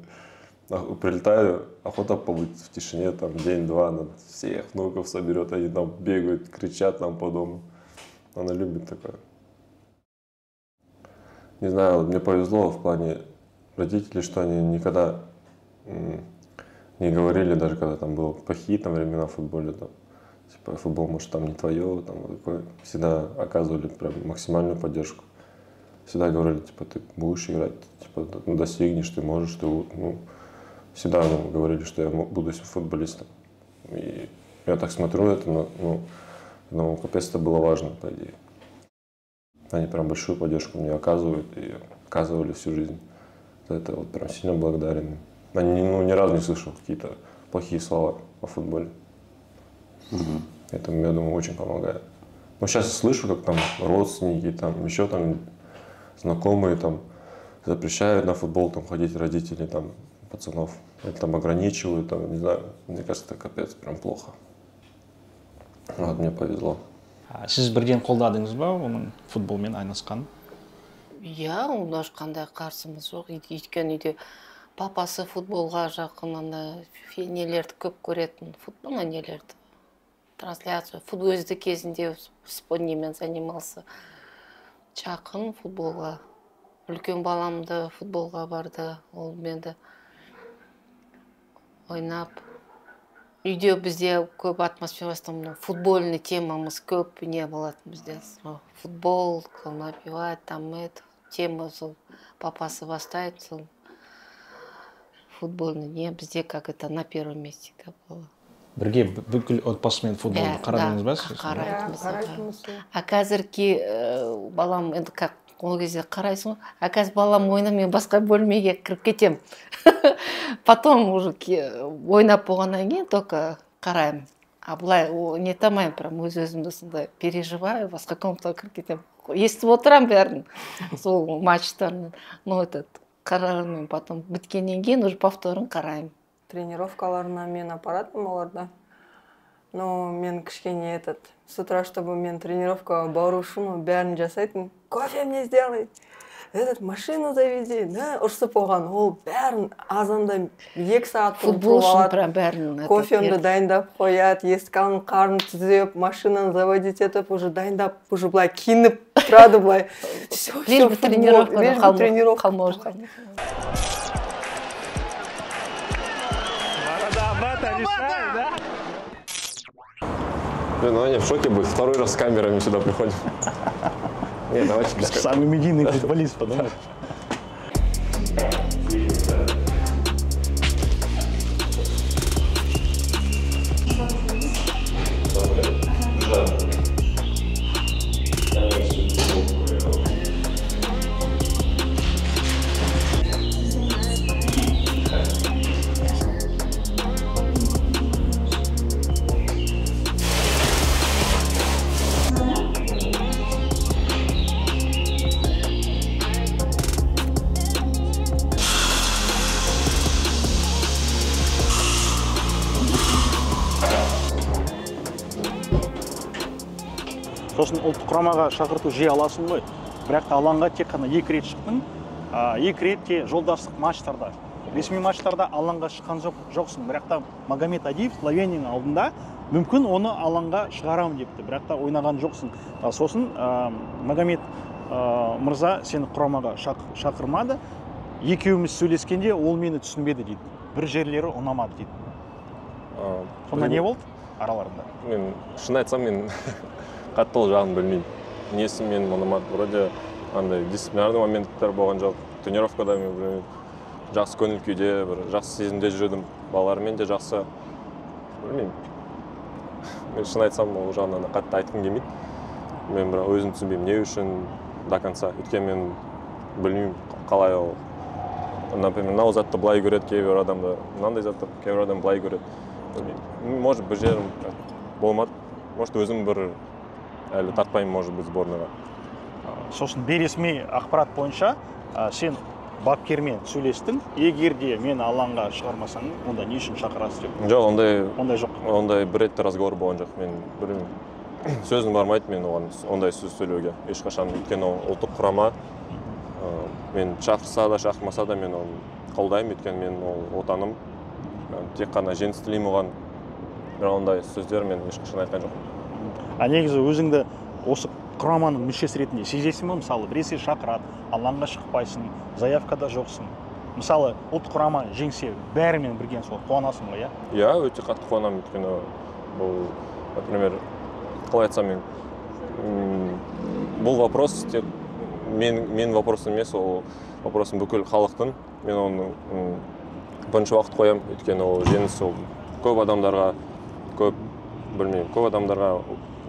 Прилетаю, охота побыть в тишине, там, день-два, она всех внуков соберет, они там бегают, кричат там по дому. Она любит такое. Не знаю, мне повезло в плане родителей, что они никогда не говорили, даже когда там было плохие там времена в футболе, там, типа, футбол, может, там не твое, там, вот такое. Всегда оказывали прям максимальную поддержку. Всегда говорили, типа, ты будешь играть, типа, достигнешь, ты можешь, ты, ну, всегда говорили, что я буду футболистом. И я так смотрю на это, но капец это было важно, по идее. Они прям большую поддержку мне оказывают и оказывали всю жизнь. За это вот прям сильно благодарен. Они, ни разу не слышал какие-то плохие слова о футболе. Это, я думаю, очень помогает. Но сейчас я слышу, как там родственники, там еще там знакомые там запрещают на футбол там ходить родители там пацанов. Или там ограничивают, там, не знаю. Мне кажется, это капец, прям плохо. Вот мне повезло. Сіз бірден қолдадыңыз ба оның футболмен айналысқанын? Иә, онда ешқандай қарсымыз жоқ. Өйткені үйде папасы футболға жақын, анда нелерді көп көретін, футбол нелерді. трансляцию. Футболисты кезінде спортнемен занимался. Жақын футболға. Үлкен баламды футболға барды. Ол менді ойнап. Үйде бізде көп атмосфера, футбольный темамыз көп не болады бізде. Футбол, напевать, там это, тема сол папасы бастайды, сол футбольный не бізде как это на первом месте было. Бірге бүкіл отбасымен футболды қарадыңыз ба? Қараймыз. А қазіргі балам енді как ол кезде қарайсың, а қазір балам ойнап, мен басқа бөлмеге кіріп кетем. Потом уже ойнап болғаннан кейін только қараймын. А былай не тамаймын, прям өз-өзімді сондай переживаю, басқа комнатаға кіріп кетем. Естіп отырам бәрін, сол матчтарын. Ну, этот қараймын, потом біткеннен кейін уже повторын қараймын. Тренировкаларына мен апаратым оларда. Но мен кішкене с утра, чтобы мен тренировкаға бару үшін бәрін жасайтын. Кофе мне сделай, машину заведи, да, ұрсып оған, ол бәрін азанда 2 сағат футбол үшін прям бәрін кофемді дайындап қояды, ескі қарын түзеп, машинаны заводить етіп, уже дайындап, уже былай киініп тұрады былай. Лишь бы тренировка қалмау. Блин, ну они в шоке будут. Второй раз с камерами сюда приходим. Нет, давайте без камер. Самый медийный футболист, подумай. Сосын ұлттық құрамаға шақырту жиі аласың ғой. Бірақ та алаңға тек қана 2 рет шықтың. 2 рет те жолдастық матчтарда, ресми матчтарда алаңға шыққан жоқсың. Бірақ та Магомед Адиев Словенияның алдында мүмкін оны алаңға шығарам депті. Бірақ та ойнаған жоқсың. Сосын Магомед мырза сені құрамаға шақырмады. Екеуміз сөйлескенде ол мені түсінбеді дейді. Бір жерлері ұнамады дейді. Сонда не болды араларында? Мен шын айтсам, мен қатты ол жағын білмеймін. Несі мен ұнамады. Вроде андай дисциплинарный моменттер болған жоқ. Тренировкада мен жақсы көңіл күйде, бір жақсы сезімде жүрдім. Балалармен де жақсы. Білмеймін. Мен шын айтсам, ол жағынан қатты айтқым келмейді. Мен бірақ өзім түсінбеймін, не үшін до конца. Өйткені мен білмеймін қалай ол. Например, мынау затты былай көреді, кейбір адамды, мынандай затты кейбір адам былай көреді. Может, бір жерім болмады. Может, өзім бір әлі тартпаймын, может быть, сборныйға. Сосын бейресми ақпарат бойынша сен бапкермен сөйлестің, егер де мен алаңға шығармасаң, онда не үшін шақырасыз деп? Жоқ, ондай жоқ. Ондай бір ретті разговор болған жоқ. Мен білмеймін. Сөзім бармайды мен оған ондай сөз сөйлеуге. Ешқашан, өйткені ұлттық құрама мен шақырса да, шақырмаса да мен оны қолдаймын, өйткені мен ол отаным. Тек қана жеңіс тілеймін оған. Бірақ ондай сөздер мен ешқашан айтқан жоқпын. Негізі өзіңді осы құраманың мүшесі ретінде сезесің бе? Мысалы, біресе шақырады, алаңға шықпайсың, заявкада жоқсың. Мысалы, ұлттық құрама жеңсе, бәрімен бірген сол қуанасың ба, иә? Иә, өте қатты қуанамын, өйткені бұл, например, қалай айтсам мен, бұл вопрос тек мен вопрос емес, ол вопросын бүкіл халықтың. Мен оны бірінші уақыт қоямын, өйткені ол жеңіс ол көп адамдарға, көп адамдарға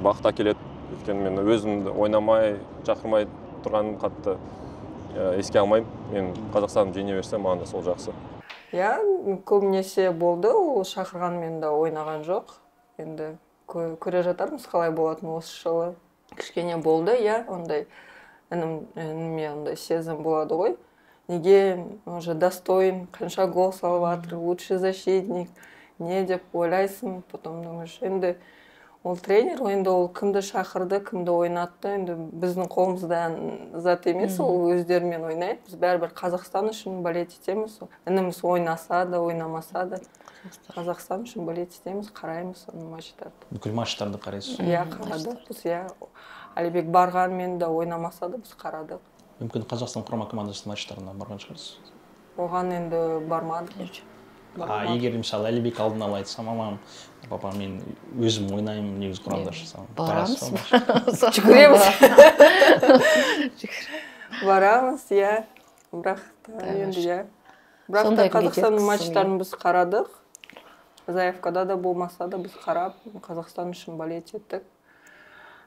бақыт әкеледі. Өйткені мен өзімді ойнамай, шақырмай тұрғаным қатты еске алмаймын. Мен Қазақстаным жеңе берсе, маған да сол жақсы. Иә, көбінесе болды, ол шақырғанмен де ойнаған жоқ. Енді көре жатармыз қалай болатын осы жылы. Кішкене болды, иә, ондай ініме ондай сезім болады ғой. Неге уже достоин, қанша гол салып жатыр, лучший защитник, не деп ойлайсың, потом думаешь, енді Ол тренер енді ол кімді шақырды, кімді ойнатты, енді біздің қолымыздан зат емес, ол өздерімен ойнайды. Біз бәрібір Қазақстан үшін болеть етеміз. Ініміз ойнаса да, ойнамаса да Қазақстан үшін болеть етеміз, қараймыз оның матчтарды. Бүкіл матчтарды қарайсыз? Иә, қарадық біз, иә. Алибек барғанмен де ойнамаса да біз қарадық. Мүмкін Қазақстан құрама командасының матчтарына барған шығарсыз? Оған енді бармадық. Егер мысалы Алибек алдын ала айтса, мамам, папа, мен өзім ойнаймын, негізі құрамда шықсам. Барамыз. Жүгіреміз. Барамыз, иә. Бірақ енді, иә. Бірақ та Қазақстанның матчтарын біз қарадық. Заявкада да болмаса да біз қарап, Қазақстан үшін болеть еттік.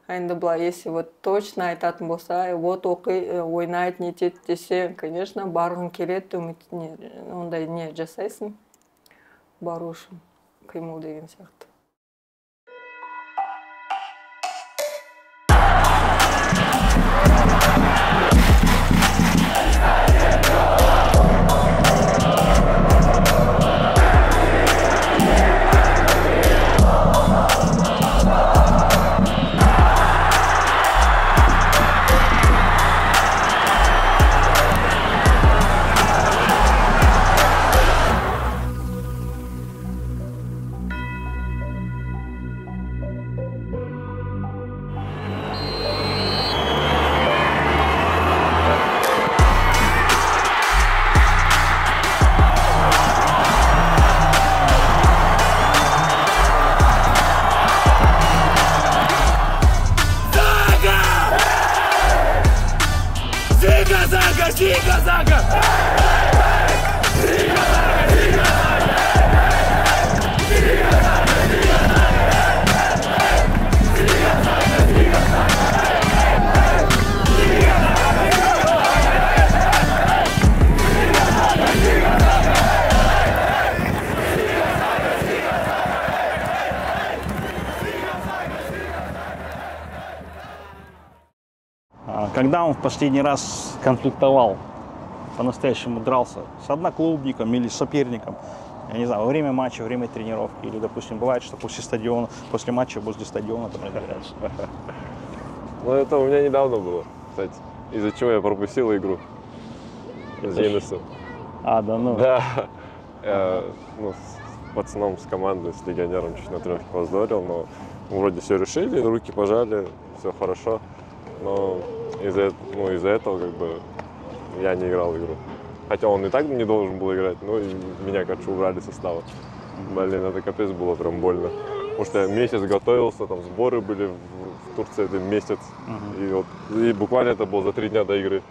Енді былай, если вот точно айтатын болса, вот ойнайды, не етеді десе, конечно, барғың келеді, ондай не жасайсың, бару үшін қимыл деген сияқты. Когда он в последний раз конфликтовал, по-настоящему дрался с одноклубником или с соперником, я не знаю, во время матча, во время тренировки, или, допустим, бывает, что после матча возле стадиона там разделяются? Ну, это у меня недавно было, кстати, из-за чего я пропустил игру с Енисом. Да ну? Да, ну, с пацаном, с командой, с легионером чуть на тренировке поздорил, но вроде все решили, руки пожали, все хорошо, но из-за этого как бы я не играл в игру. Хотя он и так не должен был играть, но и меня, короче, убрали с состава. Блин, это капец было прям больно. Потому что я месяц готовился, там сборы были в Турции один месяц. И буквально это было за 3 дня до игры.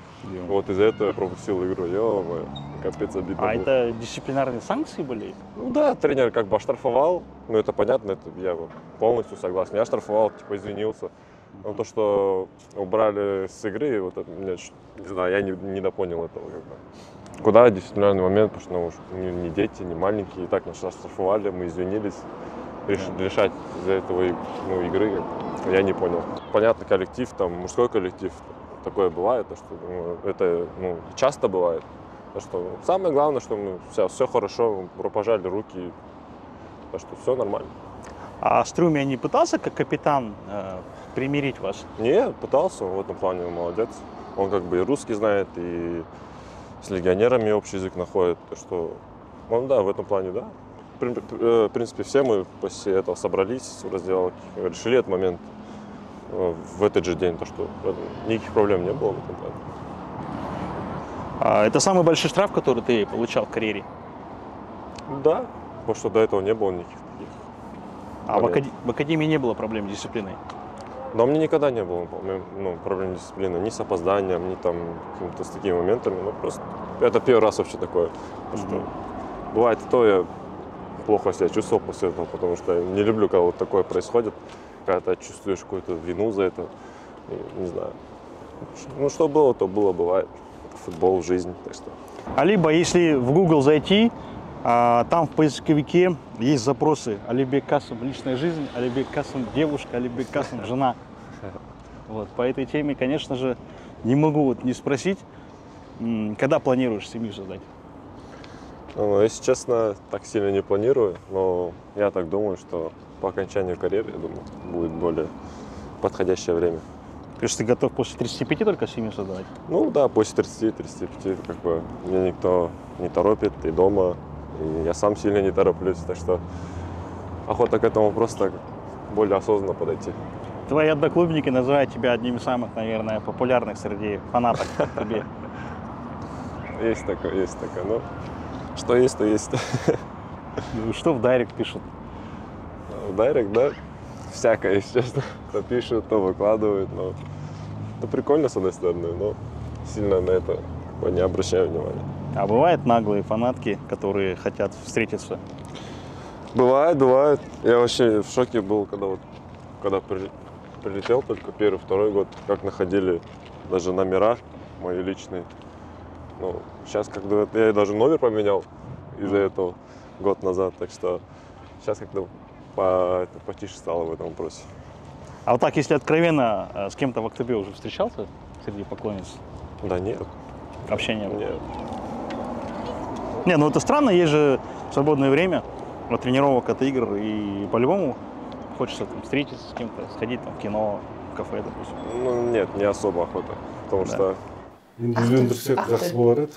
Вот из-за этого я пропустил игру. Ё-моё, капец обидно было. Это дисциплинарные санкции были? Ну да, тренер как бы оштрафовал, ну это понятно, это я полностью согласен. Я оштрафовал, типа извинился. Но то, что убрали с игры, вот это, не знаю, я не допонял этого. Как бы. Куда дисциплинарный момент, потому что ну, не дети, не маленькие, и так нас оштрафовали, мы извинились. Решать из-за этого игры я не понял. Понятно, коллектив, там мужской коллектив, такое бывает, то, что это часто бывает. То, что самое главное, что мы все хорошо, пожали руки, то, что все нормально. А Струмя не пытался, как капитан, примирить вас? Не, пытался, в этом плане он молодец. Он как бы и русский знает, и с легионерами общий язык находит. То, что он, да, в этом плане, да. В принципе, все мы после этого собрались в раздевалке, решили этот момент в этот же день, то, что никаких проблем не было в этом плане. Это самый большой штраф, который ты получал в карьере? Да, потому что до этого не было никаких таких. А в академии не было проблем с дисциплиной? Да, у меня никогда не было проблем с дисциплиной, ни с опозданием, ни там с такими моментами. Ну, просто это первый раз вообще такое. Что бывает и то, я плохо себя чувствовал после этого, потому что я не люблю, когда вот такое происходит, когда ты чувствуешь какую-то вину за это, не знаю. Ну, что было, то было, бывает. Это футбол, жизнь, так что. А либо, если в Google зайти, там в поисковике есть запросы: Алибек Касым личная жизнь, Алибек Касым девушка, Алибек Касым жена. Вот, по этой теме, конечно же, не могу не спросить, когда планируешь семью создать? Ну, если честно, так сильно не планирую, но я так думаю, что по окончанию карьеры, я думаю, будет более подходящее время. То есть ты готов после 35 только семью создавать? Ну да, после 30-35 как бы меня никто не торопит, и дома, и я сам сильно не тороплюсь, так что охота к этому просто более осознанно подойти. Твои одноклубники называют тебя одним из самых, наверное, популярных среди фанатов тебе. Есть такое, ну, что есть, то есть. Что в дайрект пишут? В дайрект, да, всякое, если честно. То пишут, то выкладывают, но это прикольно, с одной стороны, но сильно на это не обращаю внимания. А бывают наглые фанатки, которые хотят встретиться? Бывает. Я вообще в шоке был, когда прилетел только первый, второй год, как находили даже номера мои личные. Ну, сейчас когда я даже номер поменял из-за этого год назад, так что сейчас как-то потише стало в этом вопросе. А вот так, если откровенно, с кем-то в октябре уже встречался среди поклонниц? Да нет. Вообще не было? Нет. Не, ну это странно, есть же свободное время от тренировок, от игр, и по-любому хочется там встретиться с кем-то, сходить там в кино, в кафе, допустим. Ну нет, не особо охота, потому что... Үйлендірсек жақсы болар еді.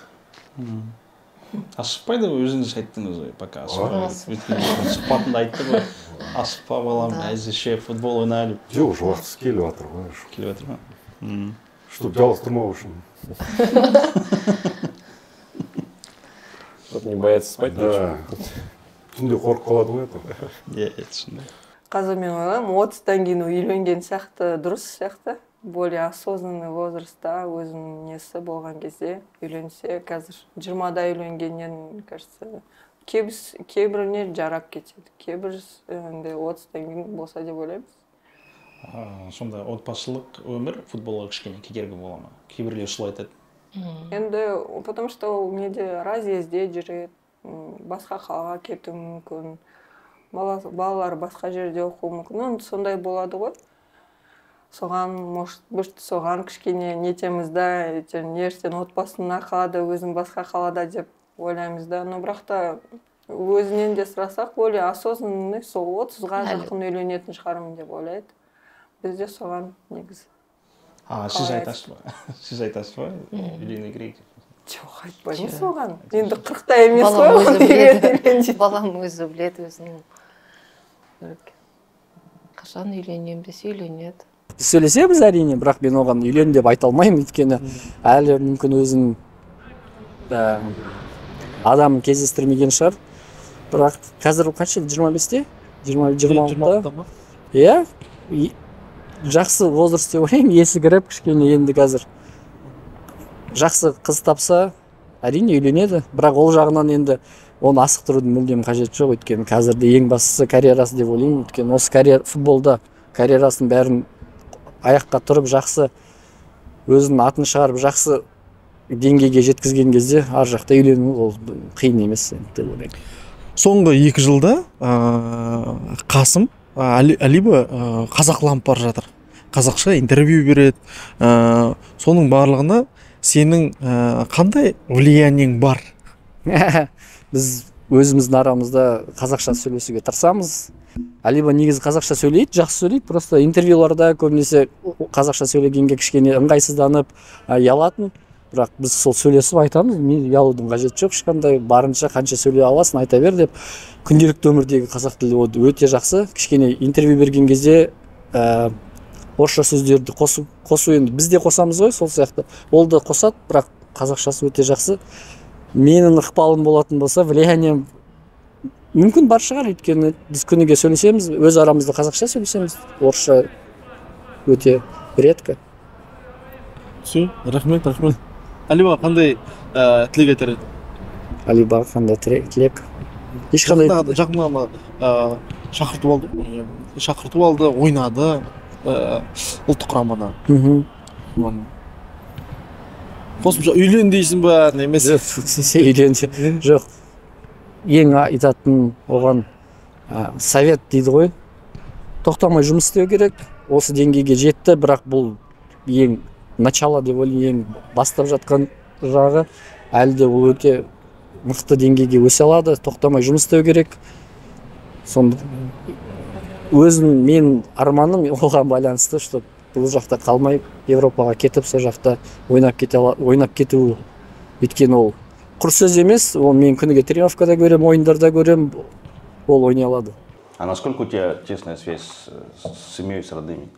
Асықпайды ғой, өзіңіз айттыңыз ғой, пока асықпайды. Сұхбатында айтты ғой, асықпа балам, әзірше футбол ойна деп. Жоқ, уже уақыты келіп жатыр ғой. Келіп жатыр ма? Чтоб жалықтырмау үшін. Чтоб не бояться спать. Да. Түнде қорқып қалады ғой это. Иә, түсіндім. Қазір мен ойлаймын, 30-тан кейін үйленген сияқты дұрыс сияқты. Более осознанный возрастта өзінің несі болған кезде үйленсе, қазір 20-да үйленгеннен, кажется, кейбіріне жарап кетеді. Кейбір 30-тан кейін болса деп ойлаймыз. Сонда отбасылық өмір футболға кішкене кедергі бола ма? Кейбіреулер солай айтады. Енді, потому что неде разъезде жүреді, басқа қалаға кетуі мүмкін, балалар басқа жерде оқуы мүмкін. Сондай болады ғой. Соған, может быть, соған кішкене нетеміз да, ертең отбасына қалада, өзің басқа қалада деп ойлаймыз да. Но бірақ та өзінен де сұрасақ, более осознанный, сол 30-ға жақын үйленетін шығармын деп ойлайды. Бізде соған негізі. Сіз айтасыз ба? Сіз айтасыз ба? Үйлену керек. Жоқ, айтпаймын соған. Енді 40-та емес қой. Балам өзі біледі, өзінің. Қашан үйленем десе үйленеді. Сөйлесеміз әрине, бірақ мен оған үйлен деп айта алмаймын, өйткені әлі мүмкін өзінің адамын кездестірмеген шығар. Бірақ қазір қанша 25-те? 26-та? Иә, жақсы возраст деп ойлаймын, есі кіріп кішкене енді қазір. Жақсы қыз тапса, әрине үйленеді, бірақ ол жағынан енді оны асықтырудың мүлдем қажеті жоқ, өйткені қазірде ең бастысы карьерасы деп ойлаймын, өйткені осы футболда карьерасын бәрін аяққа тұрып жақсы өзінің атын шығарып жақсы деңгейге жеткізген кезде ар жақта үйлену ол қиын емес деп ойлаймын. Соңғы 2 жылда Қасым Алиба қазақланып бара жатыр. Қазақша интервью береді. Соның барлығына сенің қандай влияниең бар? Біз өзіміздің арамызда қазақша сөйлесуге тырысамыз. Алиба негізі қазақша сөйлейді, жақсы сөйлейді, просто интервьюларда көбінесе қазақша сөйлегенге кішкене ыңғайсызданып, ұялатын. Бірақ біз сол сөйлесіп айтамыз, ұялудың қажеті жоқ, ешқандай барынша қанша сөйлей аласың, айта бер деп. Күнделікті өмірдегі қазақ тілі өте жақсы. Кішкене интервью берген кезде орысша сөздерді қосу енді біз де қосамыз ғой, сол сияқты. Ол да қосады, бірақ қазақшасы өте жақсы. Менің ықпалым болатын болса, влиянием мүмкін бар шығар, өйткені біз күніге сөйлесеміз, өз арамызда қазақша сөйлесеміз, орысша өте редко. Рахмет. Алиба қандай тілек айтар еді? Алиба қандай тілек? Ешқандай жақында шақыртып алды, ойнады ұлттық құрамада. Қосымша үйлен дейсің ба, немесе? Үйлен жоқ. Ең айтатын оған совет дейді ғой. Тоқтамай жұмыс істеу керек. Осы деңгейге жетті, бірақ бұл ең начало деп ойлаймын, ең бастап жатқан жағы. Әлі де ол өте мықты деңгейге өсе алады, тоқтамай жұмыс істеу керек. өзім мен арманым оған байланысты, что бұл жақта қалмай Европаға кетіп, сол жақта ойнап кету. Өйткені ол құр сөз емес, ол мен күніге тренировкада көрем, ойындарда көрем, ол ойнай алады. А насколько у тебя тесная связь с семьей, с родными?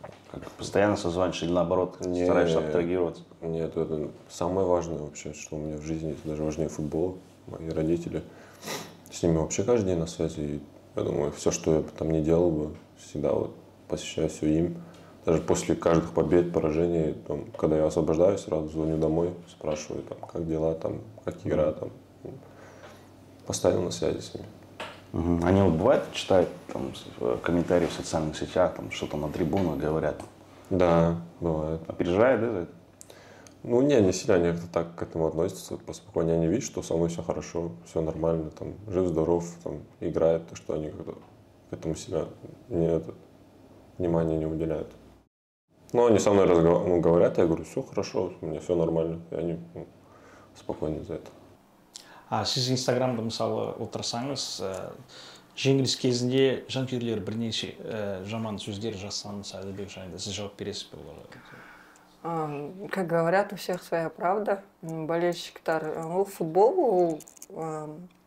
Постоянно созваниваешь или наоборот стараешься абстрагироваться? Нет, это самое важное вообще, что у меня в жизни, это даже важнее футбола. Мои родители, с ними вообще каждый день на связи. И я думаю, все, что я там не делал бы, всегда вот посвящаю все им. Даже после каждых побед, поражений, там, когда я освобождаюсь, сразу звоню домой, спрашиваю, там, как дела, там, как игра, там, постоянно на связи с ними. Они вот бывает читают там, комментарии в социальных сетях, там что-то на трибунах говорят? Да, бывает. А переживает, да, за это? Ну, не сильно они как-то так к этому относятся, поспокойнее они видят, что со мной все хорошо, все нормально, там, жив-здоров, там, играет, так что они как-то к этому себя внимания не уделяют. Но они со мной говорят, я говорю, все хорошо, у меня все нормально, и они спокойны за это. А сіз инстаграмда мысалы отырсаңыз, жеңіліс кезінде жанкүйерлер бірнеше жаман сөздер жазсаң Әділбек жайында, сіз жауап бересіз бе оларға? Как говорят, у всех своя правда. Болельщиктар, футбол,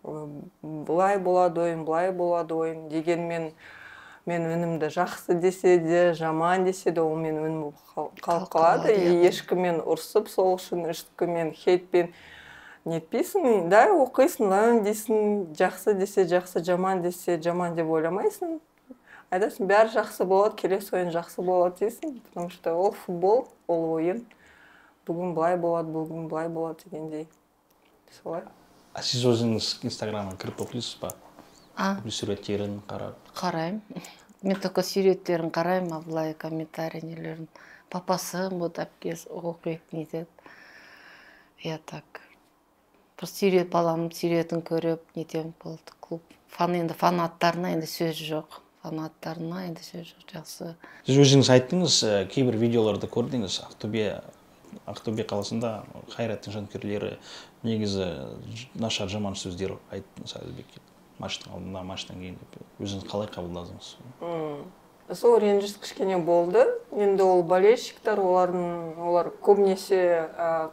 былай болады ойын дегенмен мен өнімді жақсы десе де, жаман десе де, ол мен өнім қалып қалады. И ешкіммен ұрсып, сол үшін ешкіммен хейтпен нетпейсің, да, оқисың, дейсің, жақсы десе жақсы, жаман десе жаман деп ойламайсың. Айтасың, бәрі жақсы болады, келесі ойын жақсы болады дейсің, потому что ол футбол, ол ойын. Бүгін былай болады дегендей. Солай. А сіз өзіңіз инстаграмға кіріп оқисыз ба? Суреттерін қарап? Қараймын. Мен только суреттерін қараймын, а былай комментарий нелерін. Папасы, вот әпкесі оқиып нетеді. Я так. Просто баламның суретін көріп, нетем болды клуб. Енді фанаттарына енді сөз жоқ. Фанаттарына енді сөз жоқ, жақсы. Сіз өзіңіз айттыңыз, кейбір видеоларды көрдіңіз, Ақтөбе қаласында Қайраттың жанкүйерлері негізі нашар жаман сөздер айттыңыз Әділбекке. Матчтың алдында, матчтан кейін деп. Өзіңіз қалай қабылдадыңыз? Сол ренжіс кішкене болды. Енді ол болельщиктар, олар көбінесе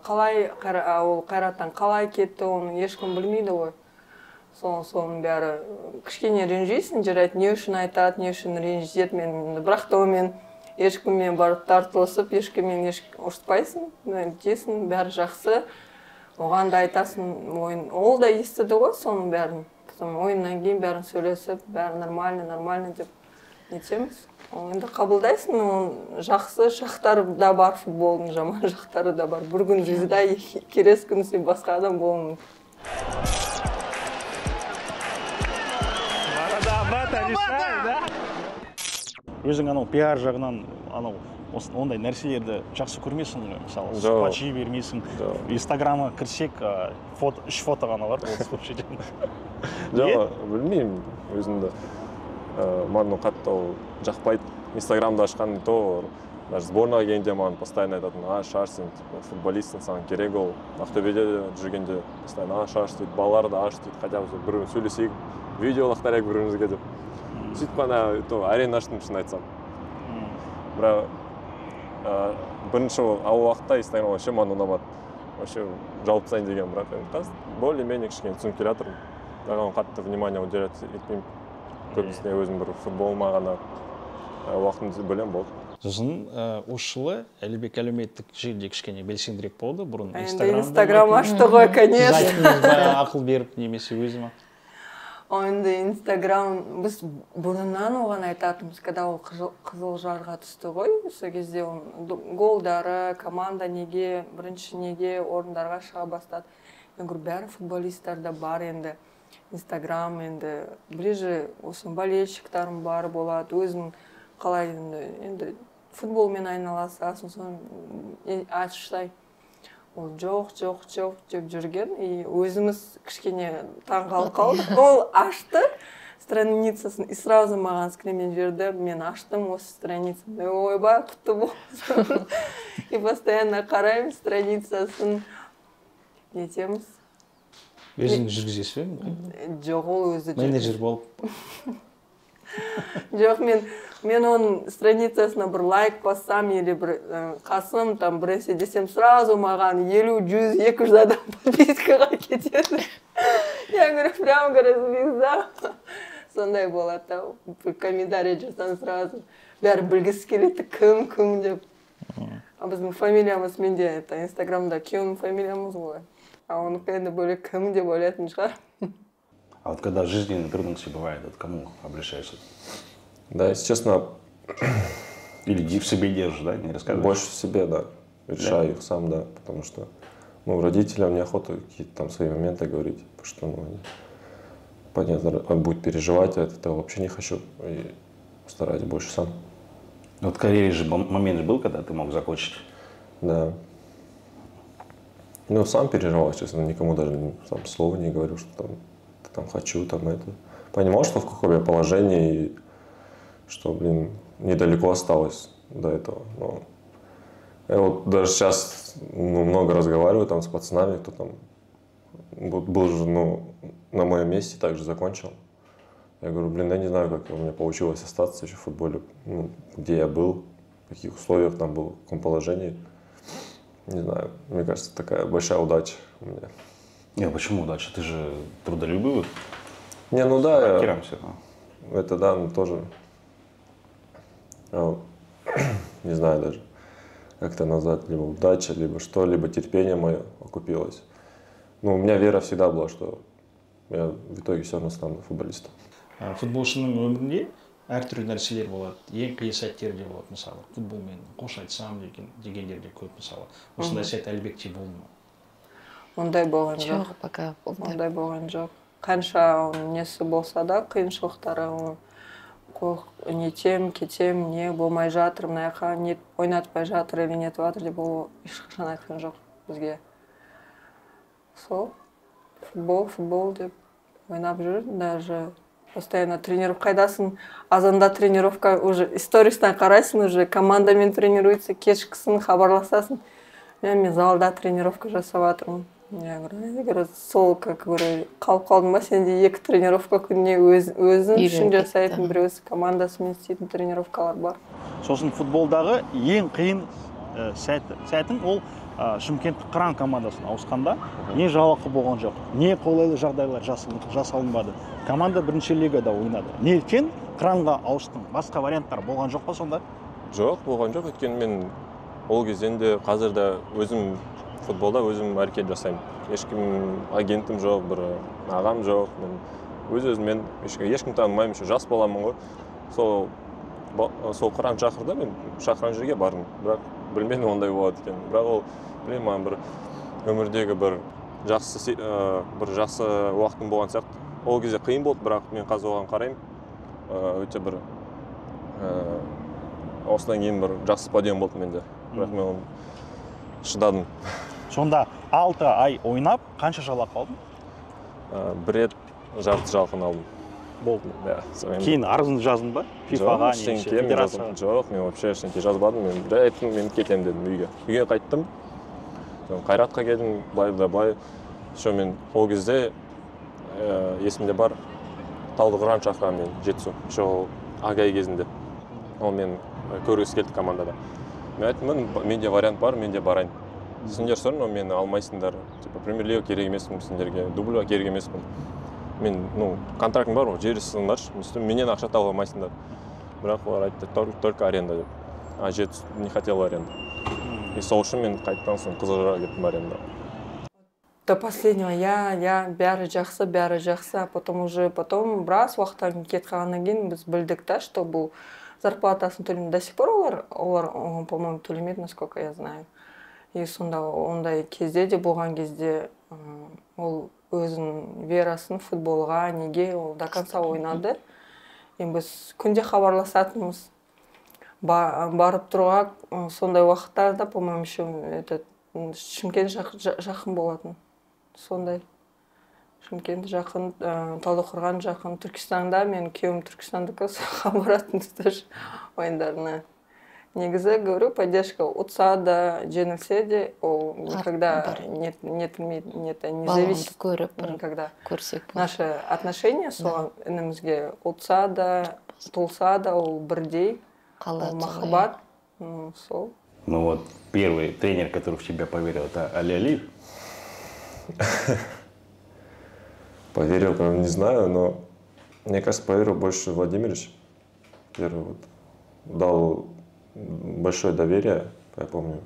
ол Қайраттан қалай кетті, оны ешкім білмейді ғой. Соның бәрі кішкене ренжисің, жарайды, не үшін айтады, не үшін ренжиді, бірақ та мен ешкіммен барып тартылысып, ешкіммен ұрыспайсың, дейсің, бәрі жақсы. Оған да айтасың, ол да естіді ғой соның бәрін. Ойыннан кейін бәрін сөйлесіп, бәрі нормально деп нетеміз. Енді қабылдайсың, жақсы жақтары да бар футболдың, жаман жақтары да бар. Бір күн звезда, келесі күн сен басқа адам болуың. Өзің пиар жағынан ондай нәрселерді жақсы көрмейсің, мысалы, сұхбат жиі бермейсің. Инстаграмға кірсек, 3 фото ғана бар, ол спортшыдан. Жоқ, білмеймін, өзімді. Маған қатты жақпайды. Инстаграмды ашқан то, даже сборныйға келгенде маған постоянно айтатын, шаш, сен футболистсің, саған керек ол. Ақтөбеде жүргенде постоянно шаш дейді, балалар да аш дейді, хотя бы бір сөйлесейік, видеолықтар ек бірімізге деп. Сөйтіп қана арена аштым, шын айтсам. Бірақ бірінші ал уақытта Инстаграм вообще маған ұнамады. Вообще жауып тастайын деген, бірақ более-менее кішкене түсініп келе жатырмын. Оған қатты внимание уделять етпеймін. Көбісіне өзім бір футболыма ғана уақытымды бөлем болды. Сосын осы жылы Әлібек әлеуметтік желіде кішкене белсендірек болды. Бұрын Инстаграм ашты ғой, конечно. Сіз айттыңыз ба, ақыл беріп немесе өзіме? Енді Инстаграм, біз бұрыннан оған айтатымыз, когда ол Қызылжарға түсті ғой, сол кезде голдары, команда неге, бірінші неге орындарға шыға бастады. Мен көріп, бәрі футболисттарда бар енді. Инстаграм енді ближе осы болельщиктарым бар болады, өзің қалай енді футболмен айналасасың, соны ашсай. Ол жоқ деп жүрген, и өзіміз кішкене таңғалып қалдық. Ол ашты страницасын, и сразу маған скринмен жіберді, мен аштым осы страницаны. Ойбай, құтты болсын. И постоянно қараймын страницасын, нетеміз. Өзің жүргізесіз бе? Жоқ, ол өзі менеджер болып. Жоқ, мен оның страницасына бір лайк бассам или бір қасым там біресе десем, сразу маған 50, 100, 200 адам подпискаға кетеді. Я говорю, прям говорю, звезда. Сондай болады да, комментарий жазсаң сразу. Бәрі білгісі келеді, кім деп. А біздің фамилиямыз, менде это инстаграмда күйеуімнің фамилиямыз ғой. А оныкі енді бөлек кім деп ойлайтын шығар. А вот когда жизненные трудности бывают, от кому обращаешься? Да, если честно... Или в себе держишь, да, не рассказываешь? Больше в себе, да. Решаю их сам, да, потому что, родителям неохота какие-то там свои моменты говорить, потому что, они, понятно, он будет переживать, а этого вообще не хочу, и стараюсь больше сам. Вот в карьере же момент был, когда ты мог закончить? Да. Сам переживал, честно, никому даже там слова не говорю, что там хочу, там это. Понимал, что в каком я положении, и что, недалеко осталось до этого. Но я вот даже сейчас много разговариваю там с пацанами, кто там был же, на моем месте, также закончил. Я говорю, я не знаю, как у меня получилось остаться еще в футболе, где я был, в каких условиях там был, в каком положении. Не знаю, мне кажется, такая большая удача у меня. Не, почему удача? Ты же трудолюбивый. Не, да, это да, тоже, не знаю даже, как это назвать, либо удача, либо что, либо терпение мое окупилось. У меня вера всегда была, что я в итоге все равно стану футболистом. Футболшының өмірінде әртүрлі нәрселер болады, ең қиын сәттер де болады, мысалы, футболмен қош айтсам дегендер де көп, мысалы. Осындай сәт Әлібекте болды ма? Ондай болған жоқ. Жоқ, пока ондай болған жоқ. Қанша несі болса да, қиыншылықтары, нетем, кетем, не болмай жатыр, мына жаққа ойнатпай жатыр или нетіп жатыр деп ол ешқашан айтқан жоқ бізге. Сол, футбол деп ойнап жүр, даже постоянно тренировка қайдасың, азанда тренировка, уже истористан қарайсың, уже командамен тренируется, кешкісін хабарласасың. Мен залда тренировка жасап жатырмын. Я говорю, сол, как говорю, қалып қалдың ба, сенде 2 тренировка күніне өзің үшін жасайтын, біреуісі командасымен істейтін тренировкалар бар. Сосын футболдағы ең қиын сәтің ол Шымкенттік Қыран командасына ауысқанда не жалақы болған жоқ, не қолайлы жағдайлар жасалынбады. Команда бірінші лигада ойнады. Неліктен Қыранға ауыстың? Басқа варианттар болған жоқ па сонда? Жоқ, болған жоқ. Өйткені мен ол кезден де қазір де өзім футболда өзім әрекет жасаймын. Ешкім агентім жоқ, бір ағам жоқ. Мен өз-өзіммен ешкім танымаймын, жас боламын ғой. Сол Қыран шақырды, мен шақырған жерге бардым. Бірақ білмедім ондай болады екен. Бірақ ол, маған бір өмірдегі бір жақсы уақытым болған сияқты. Ол кезде қиын болды, бірақ мен қазір оған қараймын. Өте бір осыдан кейін бір жақсы подъем болды менде. Бірақ мен оны шыдадым. Сонда 6 ай ойнап, қанша жалақы алдың? 1 рет жарты жалақыны алдым. Болды. Кейін арызыңды жаздың ба? FIFA-ға, федерацияға? Жоқ, мен вообще ештеңке жазбадым. Мен кетемін дедім үйге. Үйге қайттым. Қайратқа келдім, былай. Мен ол кезде есімде бар, Талдықорған шақырған мен жетісу. Агай кезінде. Ол мен көргісі келді командада. Мен айттым, менде вариант бар, менде барайын. Сендер сұрын, мені алмайсыңдар. Премьер-лига керек емеспін сендерге, дубльға керек емеспін. Мен, контрактым бар, жерісіңдаршы, менен ақша таба алмайсыңдар. Бірақ олар айтты, только аренда деп. А жетісу не хотел аренда. И сол үшін мен қайттан соң Қызылжарға кеттім арендаға. До последнего бәрі жақсы, а потом біраз уақыттан кетіп қалғаннан кейін біз білдік та, что бұл зарплатасын төлемейді. До сих пор олар, по-моему, төлемейді, насколько я знаю. И сонда ондай кезде де болған кезде ол өзінің верасын футболға, неге ол до конца ойнады. Біз күнде хабарласатынымыз. Барып тұруға сондай уақыттарда, по-моему, Шымкент жақын болатын. Сондай. Шымкент жақын, Талдықорған жақын, Түркістанда, мен күйеуім Түркістандікі баратын тоже ойындарына. Негізі, говорю, поддержка ұтса да, жеңілсе де, ол никогда не зависит. Никогда. Наши отношения соған інімізге ұтса да, тулса да ол бірдей, махаббат, сол. Ну вот первый тренер, который в тебя поверил, это Али Алиев? Поверил, не знаю, но мне кажется, поверил больше Владимирович. Первый вот дал большое доверие, я помню.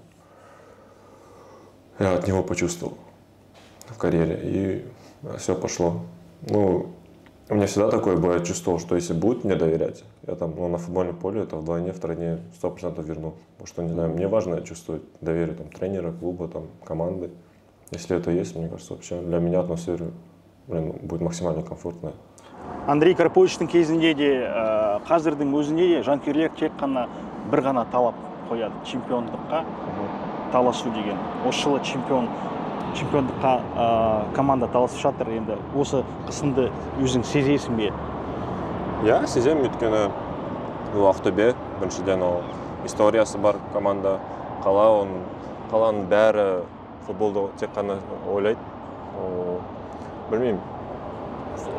Я от него почувствовал в карьере, и все пошло. Ну, у меня всегда такое было, я чувствовал, что если будет мне доверять, я там на футбольном поле это вдвойне, втройне 100% верну. Потому что, не знаю, мне важно чувствовать доверие там, тренера, клуба, там, команды. Если это есть, мне кажется, вообще для меня атмосфера будет максимально комфортная. Андрей Карповичтің кезінде де, қазірдің өзінде де жанкүйерлер тек қана бір ғана талап қояды чемпиондыққа таласу деген. Осы жылы чемпиондыққа команда таласып жатыр. Енді осы қысымды өзің сезесің бе? Я сеземін, өйткені бұл Ақтөбе, біріншіден ол историясы бар команда, қаланың бәрі футболды тек қана ойлайды. Білмеймін,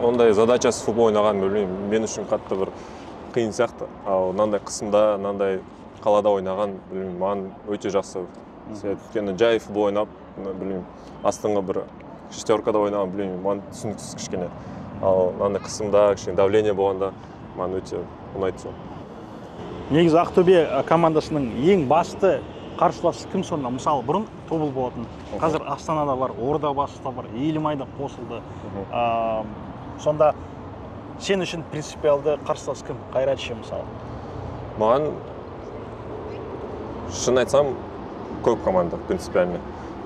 ондай задачасы футбол ойнаған, білмеймін, мен үшін қатты бір қиын сияқты. Ал мынандай қысымда, мынандай қалада ойнаған, білмеймін, маған өте жақсы. Өйткені жай футбол ойнап, білмеймін, астыңғы бір шестеркада ойнаған, білмеймін, маған түсініксіз кішкене. Ал мынандай қысымда, кішкене давление болғанда, маған өте ұнайды сол. Негізі Ақтөбе командасының ең басты қарсыласы кім сонда? Мысалы, бұрын Тобыл болатын. Қазір Астанада бар, Ордабасыда бар, Елімайда қосылды. Сонда сен үшін принципиалды қарсылас кім? Қайратшы мысалы. Маған шын айтсам көп команда принципиальный.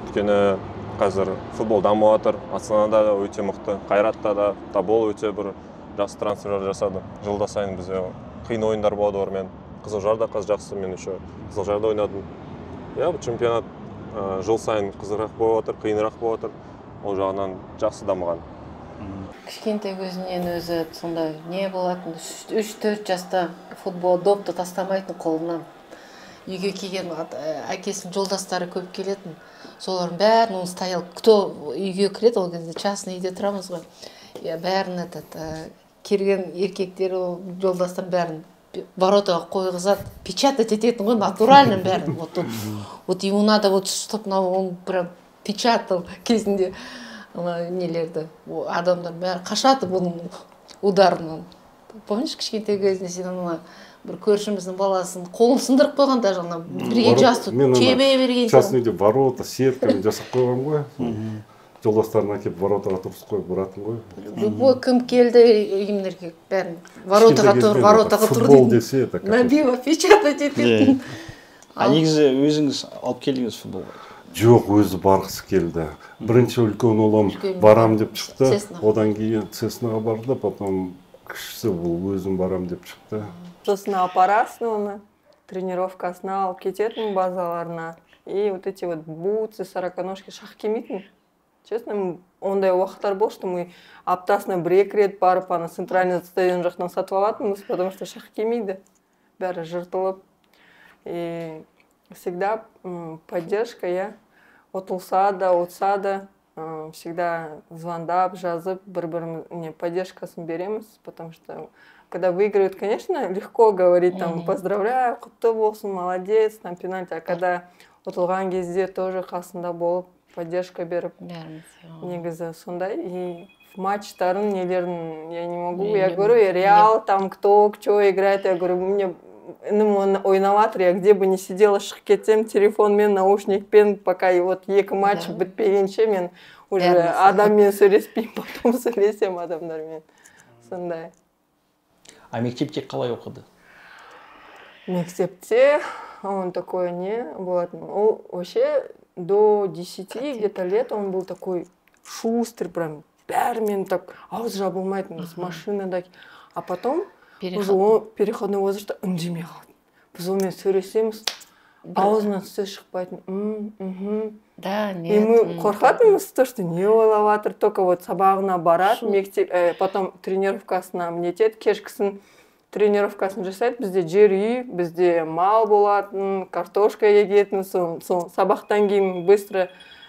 Өйткені қазір футбол дамып жатыр. Астанада да өте мықты, Қайратта да, Тобол өте бір жақсы трансферлер жасады. Жылда сайын бізде қиын ойындар болады олармен. Қызылжар да қазір жақсы, мен еще Қызылжарда ойнадым. Я бұл чемпионат жыл сайын қызығырақ болып жатыр, қиынырақ болып жатыр. Ол жағынан жақсы дамыған. Кішкентай көзінен өзі сонда не болатын? 3-4 жаста футбол допты тастамайтын қолынан. Үйге келген әкесінің жолдастары көп келетін. Солардың бәрін стоял. Кто үйге кіреді, ол кезде частный үйде тұрамыз ғой. Бәрін келген еркектер жолдастар бәрін воротаға қойғызады, печатать ететін ғой, натуральным бәрін. Вот ему надо вот чтобы он прям печатал кезінде нелерді. Адамдар бәрі қашатып оның ударынан. Помнишь, кішкентай кезінде сен бір көршіміздің баласын қолын сындырып қойған, даже бірге жасты чебе берген. Частный үйде ворота, сеткамен жасап қойған ғой. Жолдастарын әкеп воротаға тұрғызып қойып бұратын ғой. Любой кім келді үйімдерге бәрін воротаға тұр, воротаға тұр дейді. Набива печатать ететін. Негізі өзіңіз алып келдіңіз футболға? Жоқ, өзі барғысы келді. Бірінші үлкен ұлым барам деп шықты. Одан кейін Цеснаға барды, потом кішісі бұл өзім барам деп шықты. Сосын апарасын оны, тренировкасына алып кететін базаларына. И вот эти вот бутсы, сороконожки шақ келмейтін. Честно, ондай уақыттар болды, что мы аптасына бір-екі рет барып, центральный стадион жақтан сатып алатынбыз, потому что шақ келмейді. Бәрі жыртылып. И всегда поддержка, я отылса да, отса да, всегда звондап, жазып, бір-бірімізге поддержкасын береміз, потому что когда выигрывают, конечно, легко говорить, там, поздравляю, құтты болсын, молодец, там, пенальти, а когда ұтылған кезде тоже қасында болып, поддержка беріп, негізі сондай. И в матчтарын нелерін я не могу, я говорю, Реал, там, кто играет, я говорю, мне ойнаватыр, я где бы не сидела, шығып кетсем, телефонмен, наушникпен, пока вот екі матч бітпегенше, мен уже адаммен сөйлеспеймін, потом сөйлесем адамдармен. Сондай. А мектепте қалай оқыды? Мектепте он такой не болатын. Он вообще до 10 где-то лет он был такой шустрый, прям бәрімен так ауыз жабылмайтын, біз машинада. А потом уже он переходной возрастта үндемей қалды. Біз онымен сөйлесеміз, аузынан сөз шықпайтын. Да, нет. И мы қорқатынбыз, то, что не ойлап жатыр, только вот сабағына барады, мектеп, потом тренировкасына нетеді, кешкісін тренировкасын жасайды, бізде жер үй, бізде мал болатын, картошка егетін, сол сабақтан кейін быстро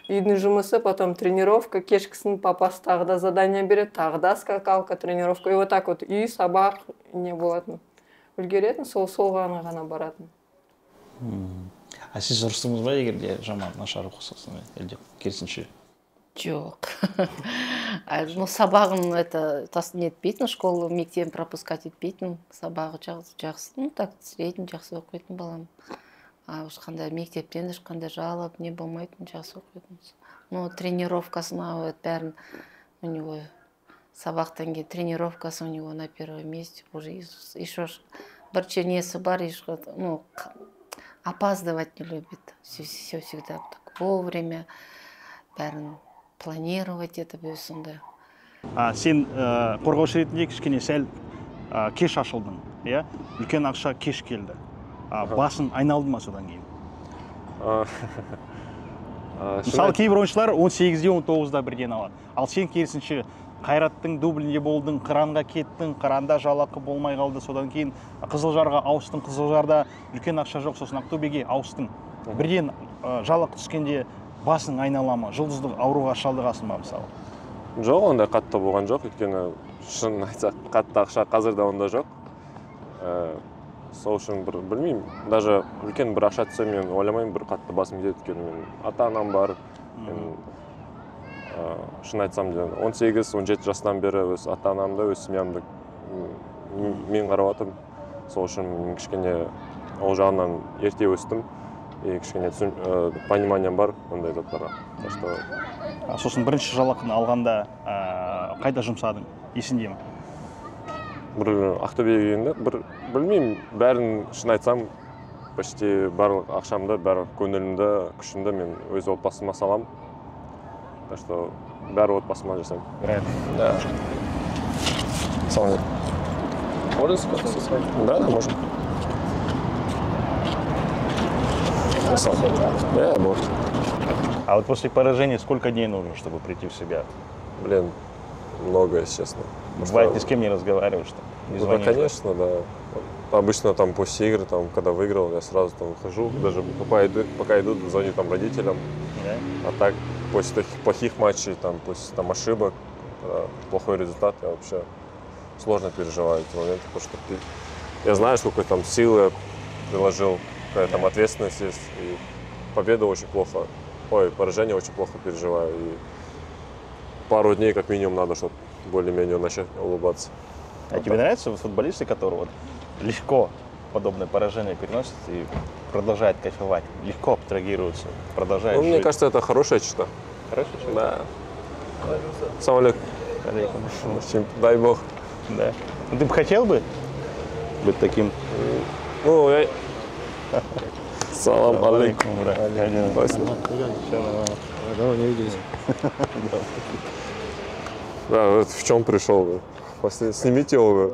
үйдің жұмысы, потом тренировка, кешкісін папасы тағы да задание береді, тағы да скакалка, тренировка, и вот так вот үй, сабақ не болатын. үлгеретін, сол ғана баратын. А сіз ұрыстыңыз ба егерде жаман нашар оқысасын, әлде керісінше? Жоқ. Ну, сабағын нетпейтін, школы, мектебін пропускать етпейтін. Сабағы жақсы, ну так, средний жақсы оқитын балам. Қандай мектептен ешқандай жалоб не болмайтын, жақсы оқитын. Ну, тренировкасына бәрін у него сабақтан кейін тренировкасы у него на первом месте. Уже еще бір чернесі бар, ну, опаздывать не любит. Все всегда так вовремя, бәрін планировать етіп өсінді. Сен қорғаушы ретінде кішкене сәл кеш ашылдың, иә? Үлкен ақша кеш келді. Басын айналды ма содан кейін? Мысалы, кейбір ойыншылар 18-де 19-да бірден алады. Ал сен керісінше Қайраттың дублінде болдың, Қыранға кеттің, Қыранда жалақы болмай қалды, содан кейін Қызылжарға ауыстың, Қызылжарда үлкен ақша жоқ, сосын Ақтөбеге ауыстың. Бірден жалақы түскенде басың айнала ма, жұлдыздық ауруға шалдығасың ба мысалы? Жоқ, ондай қатты болған жоқ, өйткені шын айтсақ, қатты ақша қазірде онда жоқ. Сол үшін білмеймін, даже үлкен бір ақша түссе мен ойламаймын, бір қатты басым кетеді, өйткені мен ата-анам бар. Шын айтсам, 18-17 жастан бері өз ата-анамды, өз семьямды мен қарап жатырмын. Сол үшін мен кішкене ол жағынан ерте өстім. И кішкене пониманием бар ондай заттарға. Сосын бірінші жалақыны алғанда қайда жұмсадың? Есіңде ме? Бір Ақтөбеге келгенде, білмеймін, бәрін шын айтсам, почти барлық ақшамды, барлық көңілімді, күшімді мен өз отбасыма салам. Так что бәрі отбасыма жасаймын. Да. Салам. Да, можем. Да, может. А вот после поражения сколько дней нужно, чтобы прийти в себя? Блин, много, если честно. Бывает, ни с кем не разговариваешь? Да, конечно, да. Обычно там после игры, там, когда выиграл, я сразу там выхожу, даже пока иду, звоню там родителям. А так, после таких плохих матчей, там, после там, ошибок, плохой результат, я вообще сложно переживаю эти моменты, потому что я знаю, сколько там сил я приложил, какая там ответственность есть, и победа очень плохо, поражение очень плохо переживаю, и пару дней как минимум надо, чтобы более-менее начать улыбаться. А тебе нравятся футболисты, которые вот легко подобное поражение переносят и продолжают кайфовать, легко абстрагируются, продолжают жить? Мне кажется, это хорошая черта. Хорошая черта? Да. Салам алейкум. Дай бог. Да. Ну, ты бы хотел бы быть таким? Ну, я... Салам алейкум. Спасибо. Давай, не виделись. Да, вот в чем пришел. Снимите его.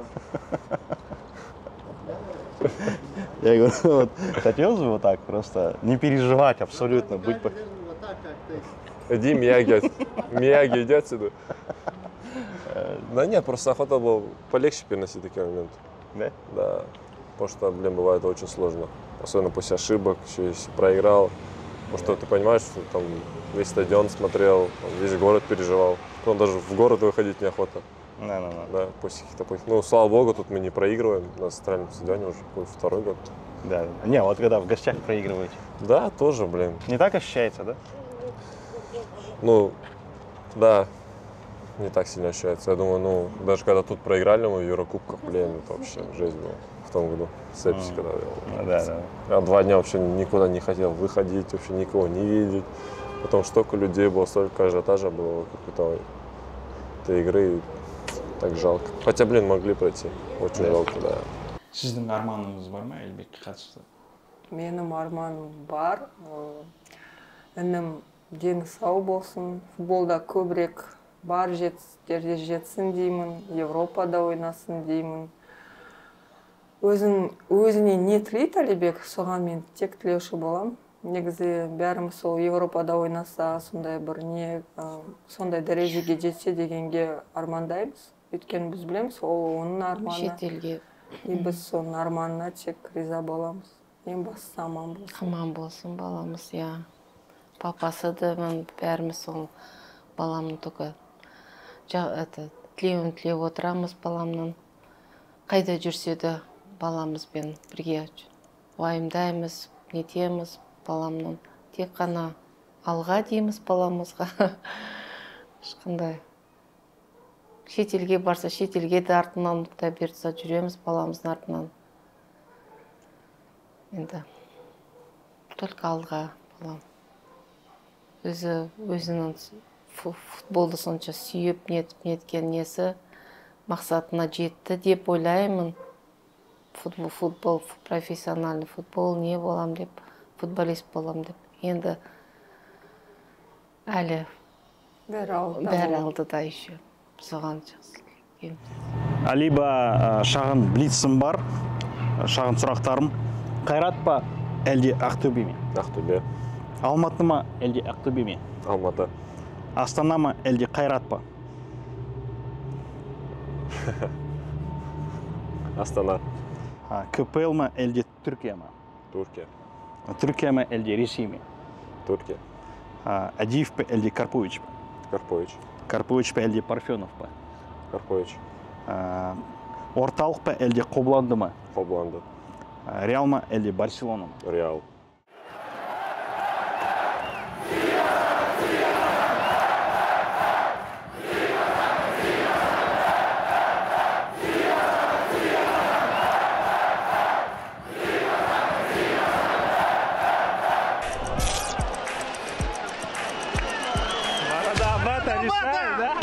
Я говорю, вот, хотелось бы вот так просто не переживать абсолютно, быть... Иди, Мияги, иди отсюда. Да нет, просто охота было полегче переносить такие моменты. Да? Да. Потому что, блин, бывает очень сложно. Особенно после ошибок, еще если проиграл. Потому что ты понимаешь, что там весь стадион смотрел, весь город переживал. Потом даже в город выходить неохота. Да, после каких-то... Ну, слава богу, тут мы не проигрываем на центральном стадионе уже второй год. Да. Не, вот когда в гостях проигрываете. Да, тоже, блин. Не так ощущается, да? Ну, да, не так сильно ощущается. Я думаю, ну, даже когда тут проиграли мы в Еврокубках, блин, это вообще жесть была в том году. С Эпси, когда да. Я 2 дня вообще никуда не хотел выходить, вообще никого не видеть. Потом столько людей было, столько ажиотажа было вокруг этой игры. Так жалко. Хотя, блин, могли пройти. Очень жалко, да. Сіздің арманыңыз бар ма, Эльбекке қатысты? Менің арманым бар. Інім дені сау болсын, футболда көбірек бар жетістіктерге жетсін деймін, Европада ойнасын деймін. Өзіне не тілейді Әлібек, соған мен тек тілеуші болам. Негізі бәріміз сол Европада ойнаса, сондай бір не, сондай дәрежеге жетсе дегенге армандаймыз. Өйткені біз білеміз, ол оның арманы. Шетелге. И біз соның арманына тек риза боламыз. Ең бастысы аман болсын. Аман болсын баламыз, я. Папасы да, бәріміз сол баламның только тілеуін тілеп отырамыз баламның. Қайда жүрсе де баламызбен бірге уайымдаймыз, нетеміз баламның. Тек қана алға дейміз баламызға. Ешқандай. Шетелге барса, шетелге де артынан нұқта берді, жүреміз баламыздың артынан. Енді только алға балам. Өзінің футболды сонша сүйіп, неткен несі мақсатына жетті деп ойлаймын. Футбол, профессиональный футбол, не болам деп, футболист болам деп. Енді әлі бәрі алдыда еще. Соған жақсы. Алиба шағын блицім бар, шағын сұрақтарым. Қайрат па, әлде Ақтөбе ме? Ақтөбе. Алматы ма, әлде Ақтөбе ме? Алматы. Астана ма, әлде Қайрат па? Астана. КПЛ ма, әлде Түркия ма? Түркия. Түркия ма, әлде Ресей ме? Түркия. Адиев па, әлде Карпович па? Карпович. Карпович па, әлде Парфенов па? Карпович. Орталық па, әлде Қобланды ма? Қобланды. Реал ма, әлде Барселона ма? Реал. Брата решай, да?